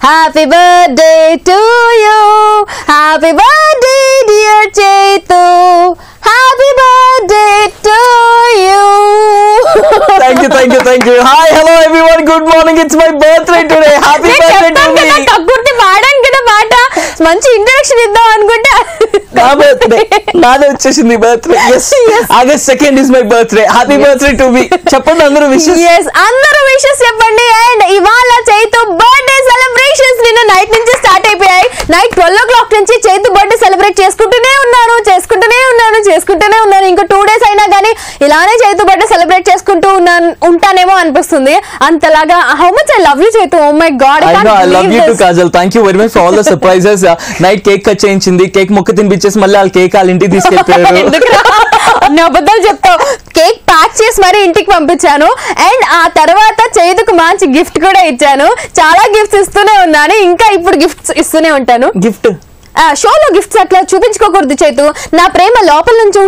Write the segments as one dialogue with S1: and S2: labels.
S1: Happy birthday to you, happy birthday dear Chaitu, happy birthday to you.
S2: Thank you. Hi, hello everyone. Good morning. It's my birthday today. Happy birthday to me.
S1: కక్కుర్తి పాడాను కదా పాట, మంచి introduction ఇద్దాం అనుకుంటా.
S2: నా birthday నాదే వచ్చేసింది birthday. yes August 2nd is my birthday. Happy birthday to me. చెప్పండి అందరూ విషెస్.
S1: yes అందరూ విషెస్ చెప్పండి. అండ్ ఇవాళ చైతు బర్త్డే సెలబ్రేషన్స్ నిన్న నైట్ నుంచి స్టార్ట్ అయిపోయాయి. నైట్ 12 o'clock నుంచి చైతు బర్త్డే సెలబ్రేట్ చేసుకుంటూనే ఉన్నాను. ఇంకా 2 days అయినా కానీ ఇలానే చైతు బర్త్డే సెలబ్రేట్ చేసుకుంటూ ఉంటానేమో అనిపిస్తుంది. అంతలాగా how much I love you Chaitu. Oh my god,
S2: I love you too Kajal. Thank you very much for all the surprises. Night cake cut చేయించింది, కేక్ మొక్క తినిపించేసి మళ్ళీ వాళ్ళ కేక్ వాళ్ళ ఇంటికి తీసుకెళ్ళిపోయారు.
S1: అన్ని అబద్ధాలు చెప్తావు. కేక్ ప్యాక్ చేసి మరి ఇంటికి పంపించాను. అండ్ ఆ తర్వాత చైతుకు మంచి గిఫ్ట్ కూడా ఇచ్చాను. చాలా గిఫ్ట్స్ ఇస్తూనే ఉన్నాను, ఇంకా ఇప్పుడు గిఫ్ట్స్ ఇస్తూనే ఉంటాను.
S2: గిఫ్ట్
S1: షోలో గిఫ్ట్స్ అట్లా చూపించుకోకూడదు చైతు. నా ప్రేమ లోపల నుంచి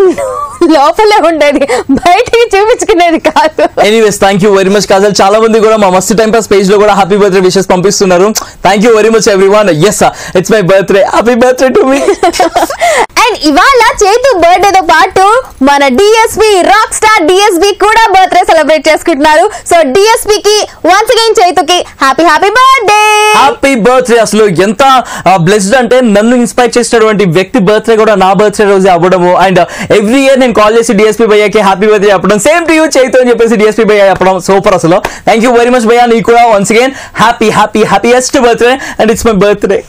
S1: లోపలే ఉండేది, బయటికి చూపించుకునేది కాదు.
S2: Anyways thank you very much Kajal. చాలా మంది కూడా మా మస్తు టైం పాస్ పేజ్ లో కూడా హ్యాపీ బర్త్డే విషెస్ పంపిస్తున్నారు. Thank you very much everyone. yes it's my birthday. Happy birthday to me.
S1: And ఇవాళ చైతు బర్త్డే తో పాటు మన డిఎస్పి రాక్ స్టార్ డిఎస్పి కూడా బర్త్డే సెలబ్రేట్ చేసుకుంటున్నారు. సో డిఎస్పి కి వన్స్ అగైన్ చైతుకి హ్యాపీ బర్త్డే.
S2: Happy birthday. అసలు ఎంత బ్లెస్డ్ అంటే నన్ను ఇన్స్పైర్ చేసినటువంటి వ్యక్తి బర్త్డే కూడా నా బర్త్డే రోజే అవ్వడము. అండ్ ఎవ్రీ ఇయర్ నేను కాల్ చేసి డిఎస్పీ భయ్యాకి హ్యాపీ బర్త్డే చెప్పడం, సేమ్ టు యూ చైతు అని చెప్పేసి డిఎస్పీ భయ్యా చెప్పడం సూపర్. అసలు థ్యాంక్ యూ వెరీ మచ్ భయ్యా. నీకు కూడా once again happiest birthday and it's my birthday.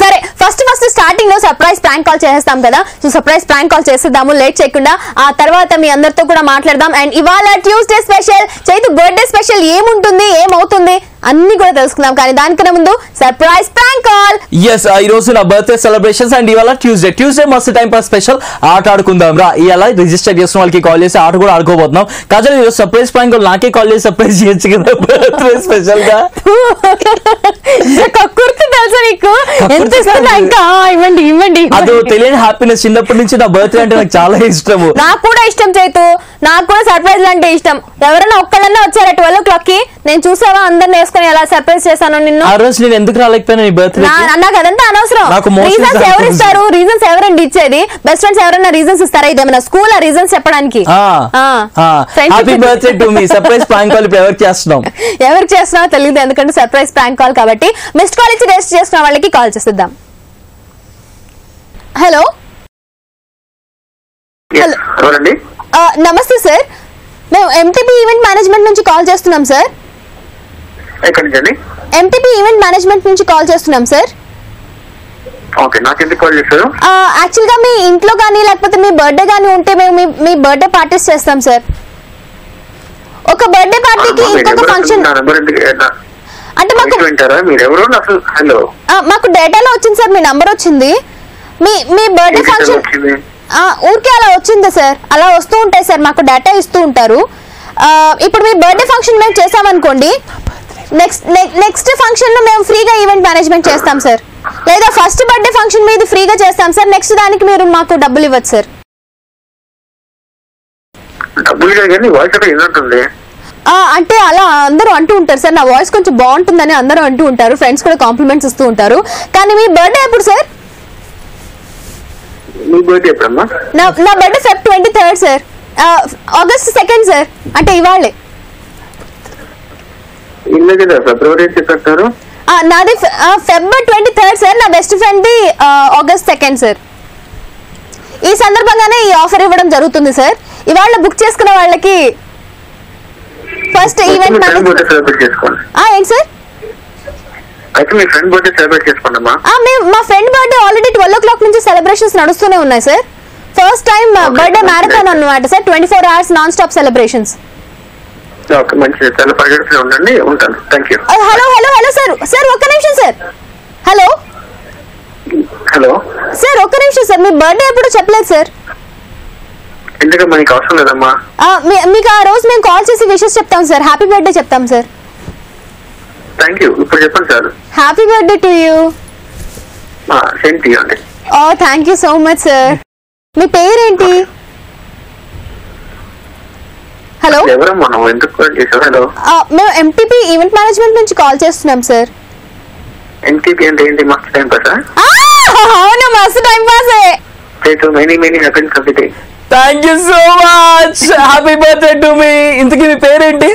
S1: సరే ఫస్ట్ స్టార్టింగ్ లో సర్ప్రైజ్ ప్రాంక్ కాల్ చేసేస్తాం కదా. సో సర్ప్రైజ్ ప్రాంక్ కాల్ చేసేద్దాము లేట్ చేయకుండా. ఆ తర్వాత మీ అందరితో కూడా మాట్లాడదాం. అండ్ ఇవాళ Tuesday special, Chaitu birthday special ఏముంటుంది ఏమవుతుంది అన్ని కూడా తెలుసుకుందాం. కానీ దానికన్నా ముందు సర్ప్రైజ్ ప్రాంక్ కాల్.
S2: ఎస్ ఈ రోజు నా బర్త్డే సెలబ్రేషన్స్ అండ్ ఇవాళ ట్యూస్డే మస్తు టైం పాస్ స్పెషల్ ఆట ఆడుకుందాం రా. ఇవాళ రిజిస్టర్ చేసిన వాళ్ళకి కాల్ చేసి ఆట కూడా ఆడుకోబోతున్నాం. కాజల్ ఈరోజు సర్ప్రైజ్ ప్రాంక్ కాల్ నాకే కాల్ చేసి సర్ప్రైజ్ చేయొచ్చు కదా బర్త్డే స్పెషల్ గా.
S1: కక్కుర్తి తెలుసా నీకు? ఎంత ఇస్తున్నా ఇంకా ఇవ్వండి.
S2: అది తెలియని హ్యాపీనెస్. చిన్నప్పటి నుంచి నా బర్త్డే అంటే నాకు చాలా ఇష్టము.
S1: నాకు కూడా ఇష్టం చైతు, నాకు కూడా సర్ప్రైజ్ అంటే ఇష్టం. ఎవరైనా ఒక్కళ్ళన్నా వచ్చారా 12 o'clock కి? నేను చూసావా అందరిని వేసుకుని ఎలా సర్ప్రైజ్ చేశాను నిన్ను.
S2: ఆ రోజు నేను ఎందుకు రాలేకపోయినా నీ బర్త్డే?
S1: నాకు అదంతా అనవసరం. రీజన్స్ ఎవరు ఇస్తారు? రీజన్స్ ఎవరండి ఇచ్చేది? బెస్ట్ ఫ్రెండ్స్ ఎవరైనా రీజన్స్ ఇస్తారా? ఇదేమైనా స్కూల్ ఆ రీజన్స్ చెప్పడానికి?
S2: Happy birthday to me. Surprise prank call ఇప్పుడు ఎవరికి చేస్తున్నావు
S1: తెలియదు, ఎందుకంటే సర్ప్రైజ్ ప్రాంక్ కాల్ కాబట్టి మిస్డ్ కాల్ ఇచ్చి రిజిస్టర్ చేసిన వాళ్ళకి కాల్ చేసేద్దాం. హలో నమస్తే సార్, మేము ఎంటీపీ ఈవెంట్ మేనేజ్మెంట్ నుంచి కాల్ చేస్తున్నాం సార్. ఎంటీపీ ఈవెంట్ మేనేజ్మెంట్ నుంచి కాల్ చేస్తున్నాం సార్. యాక్చువల్ గా మీ ఇంట్లో కానీ లేకపోతే మీ బర్త్డే కానీ ఉంటే మేము మీ బర్త్డే పార్టీస్ చేస్తాం సార్. ఒక బర్త్డే పార్టీకి ఇంకొక ఫంక్షన్ అంటే మాకు డేటాలో వచ్చింది సార్, మీ నంబర్ వచ్చింది. మీ బర్త్డే ఫంక్షన్ ఊరికే అలా వచ్చింది సార్, అలా వస్తూ ఉంటాయి సార్, మాకు డేటా ఇస్తూ ఉంటారు. ఇప్పుడు మీ బర్త్డే ఫంక్షన్ మేము చేసామనుకోండి, నెక్స్ట్ ఫంక్షన్ లో మేము ఫ్రీగా ఈవెంట్ మేనేజ్మెంట్ చేస్తాం సార్. లేదా ఫస్ట్ బర్త్డే ఫంక్షన్ మీద ఫ్రీగా చేస్తాం సార్, నెక్స్ట్ దానికి మీరు మాకు డబ్బులు ఇవ్వచ్చు సార్. అంటే అలా అందరూ అంటూ ఉంటారు సార్, నా వాయిస్ కొంచెం బాగుంటుందని అందరూ అంటూ ఉంటారు, ఫ్రెండ్స్ కూడా కాంప్లిమెంట్స్ ఇస్తూ ఉంటారు. కానీ మీ బర్త్డే ఎప్పుడు సార్? నా birthday Feb 23rd sir, August 2nd sir, అంటే ఇవాళే. నాది Feb 23rd సార్, నా best friend the August 2nd sir. ఈ సందర్భంగానే ఈ ఆఫర్ ఇవ్వడం జరుగుతుంది సార్. ఇవాళ బుక్ చేసుకున్న వాళ్ళకి ఫస్ట్ ఈవెంట్ ఏంటి సార్? మా ఫ్రెండ్ బర్త్డే ఆల్రెడీ 12 o'clock నుంచి సెలబ్రేషన్స్ నడుస్తూనే ఉన్నాయి sir. First time birthday marathon అన్నమాట sir, 24 hours non stop celebrations. Hello sir ఒక్క నిమిషం సార్. హలో సార్ ఒక్క నిమిషం సార్, మీ బర్త్డే ఎప్పుడు చెప్పలేదు సార్. మీకు ఆ రోజు మేము కాల్ చేసి విషెస్ చెప్తాం సార్, హ్యాపీ బర్త్డే చెప్తాం sir. Happy birthday to you. Thank you so much sir. మీ పేరేంటి? హలో,
S3: ఎవరమ్మా నువ్వు? ఎందుకు కాల్ చేసావు? హలో,
S1: మేము ఎంటీపీ ఈవెంట్ మేనేజ్మెంట్ నుంచి కాల్ చేస్తున్నాం సార్.
S3: ఎన్టీపీ అంటే ఏంటి? మస్తు టైం పాసా?
S1: అవును, మస్తు టైం పాసే.
S3: Many many happy birthday.
S2: Thank you so much, happy birthday to me. ఇంతకీ మీ పేరేంటి?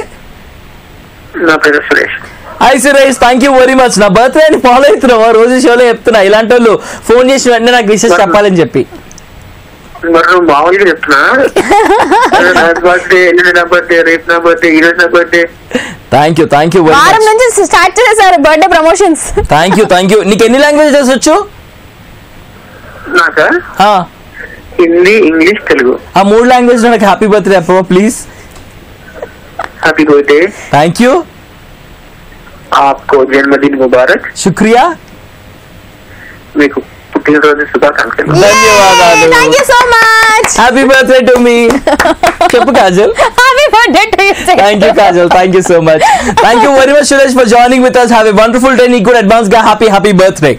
S3: నా పేరు Suresh.
S2: Hi Suresh, thank you very much. నా బర్త్డే అని ఫాలో అవుతున్నావా? రోజు షోలో చెప్తున్నా ఇలాంటి వాళ్ళు ఫోన్ చేసి వెంటనే నాకు విషయం చెప్పాలని చెప్పి.
S3: మరి నువ్వు మామూలుగా చెప్తున్నా? నా బర్త్డే, నా బర్త్డే, రేపు నా బర్త్డే, ఈ రోజు నా బర్త్డే.
S2: థ్యాంక్ యూ వెరీ
S1: వారం
S2: మచ్.
S1: నుంచి స్టార్ట్ చేశారు బర్త్డే ప్రమోషన్స్.
S2: Thank you. నీకు ఎన్ని లాంగ్వేజెస్ వచ్చు?
S3: నాకా?
S2: ఆ,
S3: హిందీ, ఇంగ్లీష్, తెలుగు.
S2: ఆ 3 లాంగ్వేజ్ నాకు హ్యాపీ బర్త్డే చెప్పవా please?
S3: Happy birthday.
S2: Thank you.
S3: आपको जन्मदिन मुबारक.
S2: శుక్రియా.
S3: మీకు పుట్టినరోజు శుభాకాంక్షలు.
S2: ధన్యవాదాలు.
S1: Thank you so much.
S2: Happy birthday to me. చెప్పు Kajal.
S1: Happy birthday to you.
S2: Thank you, Kajal. Thank you so much. Thank you very much, Suresh, for joining with us. Have a wonderful day. Need good advance. Happy birthday.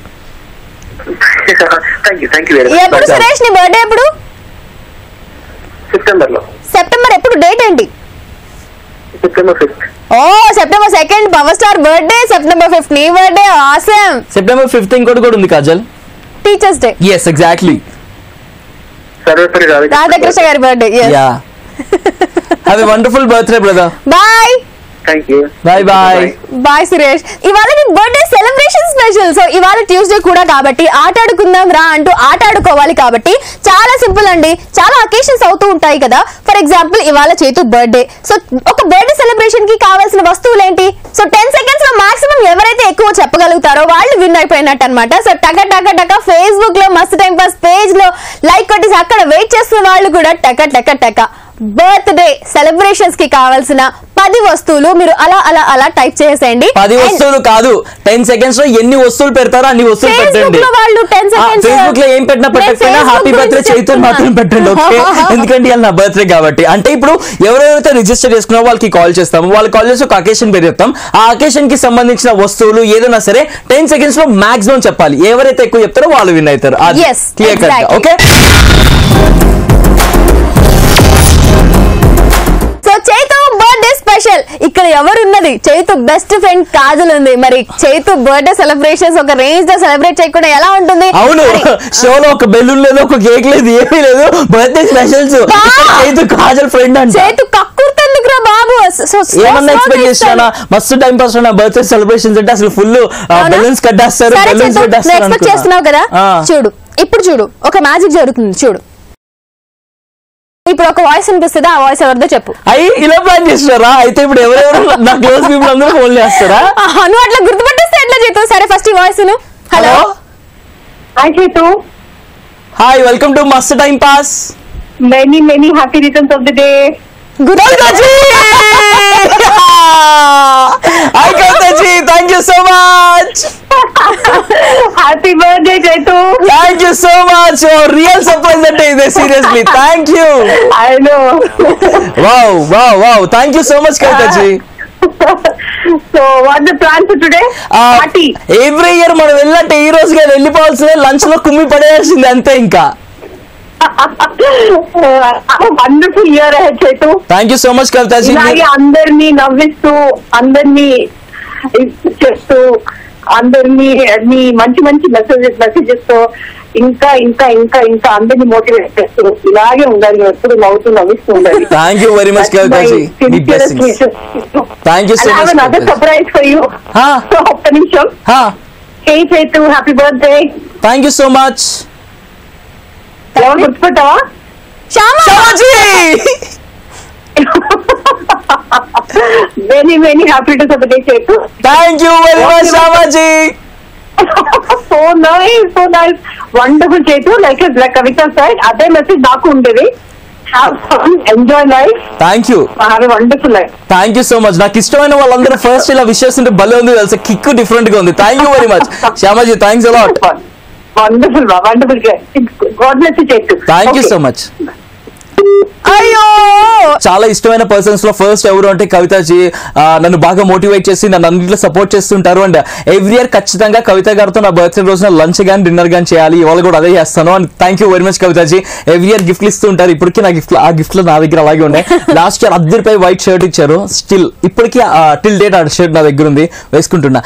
S3: Thank you very much.
S1: ఎప్పుడు సురేష్ నీ birthday ఎప్పుడు?
S3: September లో.
S1: September ఎప్పుడు? Date ఏంటి?
S3: September 5th.
S1: ఓ, September 2nd power star birthday, September 5th నీ birthday. Awesome.
S2: September 15 ఇంకోటి కూడా ఉంది Kajal.
S1: Teachers day.
S2: Yes, exactly.
S3: Sarvepalli
S1: Radhakrishna గారి birthday.
S2: Yeah. Have a wonderful birthday, brother.
S1: Bye.
S3: Thank you.
S2: Bye bye.
S1: Bye Suresh. ఇవాళ నీ బర్త్డే సెలబ్రేషన్ స్పెషల్. సో ఇవాళ Tuesday కూడా కాబట్టి ఆటాడుకుందాం రా అంటూ ఆటాడుకోవాలి కాబట్టి చాలా సింపుల్ అండి. చాలా అకేషన్స్ అవుతూ ఉంటాయి కదా. ఫర్ ఎగ్జాంపుల్ ఇవాళ చేతు బర్త్డే. సో ఒక బర్త్డే సెలబ్రేషన్ కి కావాల్సిన వస్తువులు ఏంటి? సో 10 seconds లో మాక్సిమం ఎవరైతే ఎక్కువ చెప్పగలుగుతారో వాళ్ళు విన్ అయిపోయినట్టు అనమాట. సో టక ఫేస్బుక్ లో మస్తు టైం పాస్ పేజ్ లో లైక్ కొట్టేసి అక్కడ వెయిట్ చేస్తున్న వాళ్ళు కూడా టక బర్త్డే సెలబ్రేషన్స్ కి కావాల్సిన 10 వస్తువులు మీరు అలా టైప్ చేసేయండి.
S2: 10 వస్తువులు కాదు, 10 seconds లో ఎన్ని వస్తువులు పెడతారో అన్ని వస్తువులు పెట్టండి.
S1: వాళ్ళు 10 seconds
S2: ఫేస్బుక్ లో ఏం పెట్టినా పెట్టకపోయినా హ్యాపీ బర్త్డే చైతన్య మాత్రం పెట్టండి, ఓకే? ఎందుకంటే ఇవాళ నా బర్త్డే కాబట్టి. అంటే ఇప్పుడు ఎవరెవరైతే రిజిస్టర్ చేసుకున్నారో వాళ్ళకి కాల్ చేస్తాము. వాళ్ళు కాల్ చేసి ఒక అకేషన్ పేరు చెప్తాం. ఆ అకేషన్ కి సంబంధించిన వస్తువులు ఏదైనా సరే 10 seconds లో మాక్సిమం చెప్పాలి. ఎవరైతే ఎక్కువ చెప్తారో వాళ్ళు విన్ అవుతారు. Clear cut, okay?
S1: So Chaitu birthday special ఇక్కడ ఎవరున్నది? చైతు బెస్ట్ ఫ్రెండ్ కాజల్ ఉంది. మరి చైతు బర్త్డే సెలబ్రేషన్స్ ఒక రేంజ్ లో సెలబ్రేట్ చేయకుండా ఎలా ఉంటుంది?
S2: అవును, షోలో ఒక బెలూన్ లేదు, ఒక కేక్ లేదు, ఏమీ లేదు. Birthday specials. Chaitu Kajal friend అంటే
S1: చైతు కక్కుర్తెందుకురా బాబు.
S2: ఏమన్నా ఎక్స్పెక్ట్ చేస్తానా? మస్తు టైం పాస్ నా బర్త్డే సెలబ్రేషన్స్ అంటే అసలు ఫుల్ బెలూన్స్ కట్టేస్తారు.
S1: ఎక్స్పెక్ట్ చేస్తున్నావు కదా. చూడు, ఇప్పుడు చూడు, ఒక మ్యాజిక్ జరుగుతుంది. చూడు, ఇప్పుడు ఒక వాయిస్ అనిపిస్తుంది. ఆ వాయిస్ ఎవరిదో చెప్పు.
S2: అయ్యి ఇలా ప్లాన్ చేస్తారా? అయితే ఇప్పుడు ఎవరెవరు నా క్లోజ్ పీపుల్ అందరూ ఫోన్ చేస్తారా?
S1: నువ్వు అట్లా గుర్తుపట్టేస్తే ఎట్లా చేతు? సరే ఫస్ట్ ఈ వాయిస్ ను. Hello,
S4: hi Chaitu.
S2: Hi, welcome to Mast time pass.
S4: Many happy returns of the day.
S1: Good
S2: hi Kavitaji, thank you so much.
S4: Happy birthday Chaitu.
S2: Thank you so much. Real surprise అంటే ఇదే, seriously thank you.
S4: I know.
S2: Wow thank you so much Kavitaji.
S4: So what the plan for today? Party.
S2: Every year మనం వెళ్ళంటే ఈ రోజుగా వెళ్ళిపోవాల్సిందే, lunch లో కుమ్మి పడేయాల్సిందే అంతే. ఇంకా
S4: wonderful year ahead Chaitu.
S2: Thank you so much Kavitaji.
S4: ఇలాగే అందరినీ నవ్విస్తూ, అందరినీ చేస్తూ, అందరినీ మంచి మెసేజెస్ తో ఇంకా ఇంకా ఇంకా ఇంకా అందరినీ మోటివేట్ చేస్తూ ఇలాగే ఉండాలి. ఎప్పుడు నవ్వుతూ నవ్విస్తూ ఉండాలి.
S2: Thank you very much Kavitaji. Thank you so much.
S4: Other surprise for you. ఒక్క నిమిషం. Hey Chaitu, happy birthday.
S2: Thank you so much.
S4: ఎవరు గుర్తుపెట్టావా?
S2: Shyamaji.
S4: Very happy to birthday Chaitu.
S2: Thank you very much Shyamaji.
S4: So nice wonderful Chaitu. Like Kavita side అదే message నాకు ఉండేది. Have fun, enjoy life.
S2: Thank you.
S4: Have a wonderful life.
S2: Thank you so much. నాకు ఇష్టమైన వాళ్ళందరూ first ఇలా wishes ఉంటే భలే ఉంది తెలుసా, కిక్ డిఫరెంట్ గా ఉంది. Thank you very much Shyamaji. Thanks a lot.
S4: Wonderful wonderful. God bless you Chaitu.
S2: Thank you so much.
S1: అయ్యో
S2: చాలా ఇష్టమైన పర్సన్స్ లో ఫస్ట్ ఎవరు అంటే కవితాజీ. నన్ను బాగా మోటివేట్ చేసి నన్ను అన్నింటిలో సపోర్ట్ చేస్తుంటారు. అండ్ ఎవ్రీ ఇయర్ ఖచ్చితంగా కవిత గారితో నా బర్త్డే రోజున లంచ్ గానీ డిన్నర్ గానీ చేయాలి. ఇవాళ కూడా అదే చేస్తాను. And thank you very much Kavitaji. Every year గిఫ్ట్లు ఇస్తూ ఉంటారు. ఇప్పటికీ నా ఆ గిఫ్ట్లు నా దగ్గర అలాగే ఉన్నాయి. లాస్ట్ ఇయర్ అద్దరిపై వైట్ షర్ట్ ఇచ్చారు. స్టిల్ ఇప్పటికీ టిల్ డేట్ ఆ షర్ట్ నా దగ్గర ఉంది, వేసుకుంటున్నా.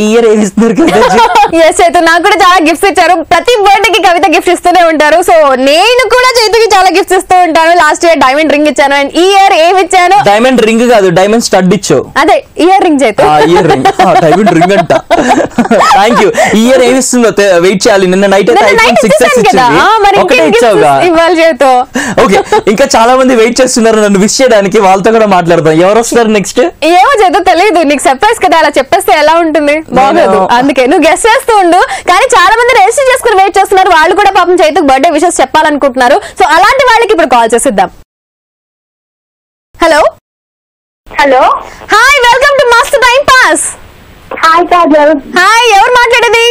S2: ఈ ఇయర్ ఏమి ఇస్తున్నారు కవితాజీ?
S1: ఎస్ అయితే నాకు కూడా చాలా గిఫ్ట్స్ ఇచ్చారు. ప్రతి బర్త్డే కి కవిత గిఫ్ట్ ఇస్తూనే ఉంటారు. సో నేను కూడా చైతుకి చాలా గిఫ్ట్స్ ఇస్తూ ఉంటాను. లాస్ట్ ఇయర్ డైమండ్ రింగ్ ఇచ్చాను. అండ్ ఈ ఇయర్ ఏమి ఇచ్చాను?
S2: డైమండ్ రింగ్ కాదు, డైమండ్ స్టడ్ ఇచ్చావు.
S1: అదే earring Chaitu.
S2: Earring diamond ring అంట. Thank you. ఈ ఇయర్ ఏమి ఇస్తుందో వెయిట్ చేయాలి. నిన్న నైట్ అయితే ఐఫోన్ 6s ఇచ్చింది. ఒకటే ఇచ్చావుగా. ఓకే, ఇంకా చాలా మంది వెయిట్ చేస్తున్నారు నన్ను విష్ చేయడానికి. వాళ్ళతో కూడా మాట్లాడతాను. ఎవరు వస్తారు నెక్స్ట్?
S1: ఏమో చైతు తెలియదు. నీకు సర్ప్రైజ్ కదా, అలా చెప్పేస్తే ఎలా ఉంటుంది? బాగోదు. అందుకే నువ్వు గెస్ట్ చేస్తూ ఉండు. కానీ చాలా మంది రిజిస్టర్ చేసుకుని వెయిట్ చేస్తున్నారు. వాళ్ళు కూడా పాపం చైతుకు బర్త్డే విషెస్ చెప్పాలనుకుంటున్నారు. సో అలాంటి వాళ్ళకి ఇప్పుడు కాల్ చేసిద్దాం. Hello
S4: hello,
S1: hi, welcome to master time pass.
S4: Hi Kajal.
S1: Hi, ఎవరు మాట్లాడేది?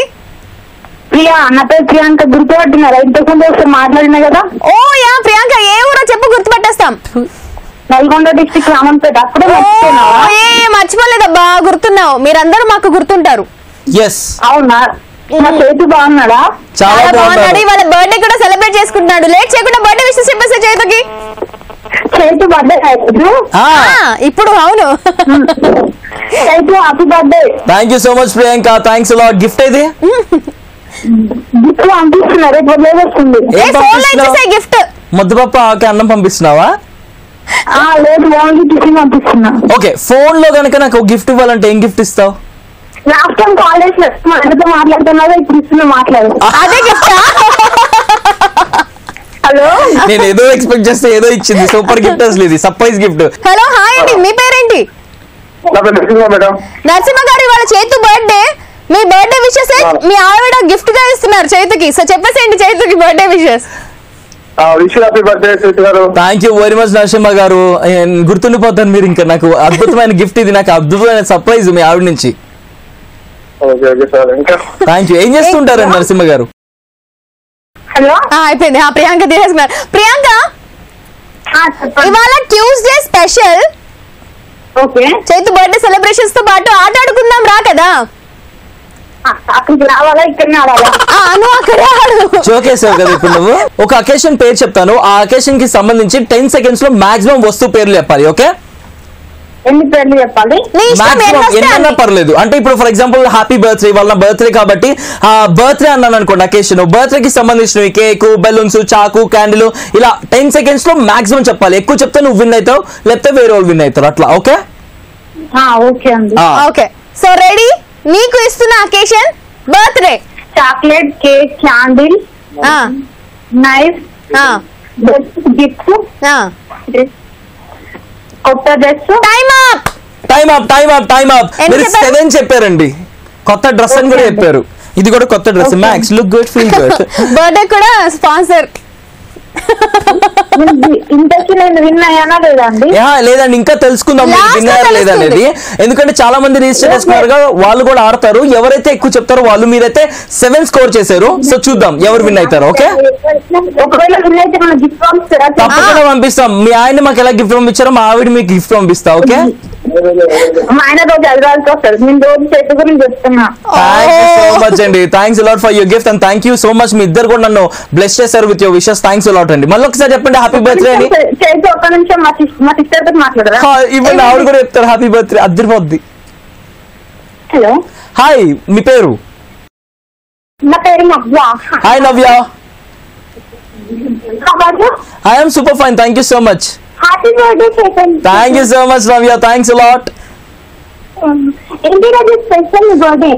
S4: ప్రియా, నా పేరు ప్రియాంక. గుర్తుపడుతున్నారా? ఇంతకుముందు ఒకసారి మాట్లాడినా కదా.
S1: ఓ యా, ప్రియాంక. ఏ ఊరో చెప్పు, గుర్తుపట్టేస్తాం.
S4: నల్గొండ డిస్ట్రిక్ట్ రామంపేట. అప్పుడే మర్చిపోయినావా?
S1: మర్చిపోలేదబ్బా, గుర్తున్నావు. మీరందరూ మాకు గుర్తుంటారు.
S2: ఎస్,
S4: అవునా? మా చేతి బాగున్నాడా?
S2: చాలా
S1: బాగున్నాడు. ఇవాళ బర్త్డే కూడా సెలబ్రేట్ చేసుకుంటున్నాడు. లేట్ చేయకుండా బర్త్డే విషయం చెప్పేసి చేతుకి.
S4: చేతి బర్త్డే అయిపోదు
S1: ఇప్పుడు. అవును,
S4: చేతి happy birthday.
S2: Thank you so much Priyanka. Thanks a lot. Gift ఏది?
S4: గిఫ్ట్ పంపిస్తున్నా, రేపు వదిలే వస్తుంది.
S1: గిఫ్ట్
S2: ముద్దపప్పు ఆకి అన్నం పంపిస్తున్నావా?
S4: లేదు, ఓన్లీ టిఫిన్ పంపిస్తున్నా.
S2: ఓకే, ఫోన్ లో కనుక నాకు గిఫ్ట్ ఇవ్వాలంటే ఏం గిఫ్ట్ ఇస్తావు?
S4: లాస్ట్ టైం కాలేజ్ లో ఎంతో మాట్లాడుతున్నారో ఇప్పుడు ఇస్తున్నా, మాట్లాడు.
S1: అదే గిఫ్ట్.
S4: హలో,
S2: నేను ఏదో ఎక్స్పెక్ట్ చేస్తే ఏదో ఇచ్చింది. సూపర్ గిఫ్ట్ అసలు ఇది, సర్ప్రైజ్ గిఫ్ట్.
S1: హలో, హాయ్ అండి, మీ పేరేంటి?
S3: మేడం
S1: నరసింహ గారు, ఇవాళ చైతు బర్త్డే. మీ బర్త్డే విషెస్ మీ ఆవిడ గిఫ్ట్ గా ఇస్తున్నారు చైతుకి. సో చెప్పేసేయండి చైతుకి birthday wishes.
S3: Happy birthday Chaitu garu.
S2: Thank you very much Narasimha garu. గుర్తుండిపోతాను మీరు. ఇంకా నాకు అద్భుతమైన గిఫ్ట్ ఇది. నాకు అద్భుతమైన సర్ప్రైజ్ మీ ఆవిడ నుంచి. Thank you. ఏం చేస్తుంటారండి నరసింహ గారు?
S4: హలో,
S1: అయిపోయింది. ప్రియాంక తీసేసుకున్నారు. ప్రియాంక, ఇవాళ Tuesday special.
S4: Okay,
S1: Chaitu birthday celebrations తో పాటు ఆట ఆడుకుందాం, రా కదా.
S4: అక్కడికి రావాలా, ఇక్కడనే ఆడాలా?
S1: నువ్వు అక్కడ ఆడు.
S2: జోకేసావు కదా ఇప్పుడు నువ్వు. ఒక అకేషన్ పేరు చెప్తాను. ఆ అకేషన్ కి సంబంధించి 10 seconds లో మాక్సిమం వస్తువు పేర్లు చెప్పాలి. ఓకే,
S4: ఎన్ని పేర్లు చెప్పాలి?
S2: ఎన్నన్నా పర్లేదు. అంటే ఇప్పుడు ఫర్ ఎగ్జాంపుల్ హ్యాపీ బర్త్డే, వాళ్ళ బర్త్డే కాబట్టి బర్త్డే అన్నాను అనుకోండి. అకేషన్ బర్త్డే కి సంబంధించినవి కేక్, బెలూన్స్, చాకు, క్యాండిల్, ఇలా 10 seconds లో మాక్సిమం చెప్పాలి. ఎక్కువ చెప్తే నువ్వు విన్ అవుతావు, లేకపోతే వేరే వాళ్ళు విన్ అవుతారు. అట్లా ఓకే?
S4: ఓకే అండి.
S1: Okay, so ready? నీకు ఇస్తున్న occasion birthday.
S4: Chocolate, cake, candle, knife, gift, కొత్త dress.
S1: Time up.
S2: Time up, time up, time up. మీరు 7 చెప్పారండి. కొత్త డ్రెస్ అని కూడా చెప్పారు. ఇది కూడా కొత్త dress. Max look good, feel good.
S1: Birthday కూడా స్పాన్సర్.
S4: ఇంతకీ నేను విన్ అయ్యానా లేదా అండి?
S2: లేదండి, ఇంకా తెలుసుకుందాం విన్ అయ్యారా లేదా అనేది. ఎందుకంటే చాలా మంది రిజిస్టర్ చేసుకున్నారు, వాళ్ళు కూడా ఆడతారు. ఎవరైతే ఎక్కువ చెప్తారో వాళ్ళు. మీరైతే 7 స్కోర్ చేశారు. సో చూద్దాం ఎవరు విన్ అవుతారు. ఓకే,
S4: ఒకవేళ విన్ అయితే మనం గిఫ్ట్ పంపిస్తారా?
S2: తప్పకుండా పంపిస్తాం. మీ ఆయన మాకు ఎలా గిఫ్ట్ పంపించారో మా ఆవిడ మీకు గిఫ్ట్ పంపిస్తా. ఓకే,
S4: మా ఆయన రోజు హైదరాబాద్కి వస్తారు. నేను రోజు చేతి గురించి చెప్తున్నా.
S2: థ్యాంక్ యూ సో మచ్ అండి. Thanks a lot for your gift and thank you so much. మీ ఇద్దరు కూడా నన్ను బ్లెస్ చేశారు with your wishes. Thanks a lot అండి. మళ్ళీ ఒకసారి చెప్పండి హ్యాపీ బర్త్డే అని.
S4: చేతి ఒక్క నిమిషం మా సిస్టర్ తో మాట్లాడరా?
S2: ఇవ్వండి, ఆవిడ కూడా చెప్తారు హ్యాపీ బర్త్డే. అద్దరిపోద్ది.
S4: హలో,
S2: హాయ్, మీ పేరు?
S4: నా పేరు Navya.
S2: Hi Navya. I'm super fine. Thank you so much.
S4: Happy birthday చేతండి.
S2: Thank you so much Navya. Thanks a lot.
S4: ఏంటి రోజు స్పెషల్ బర్త్డే?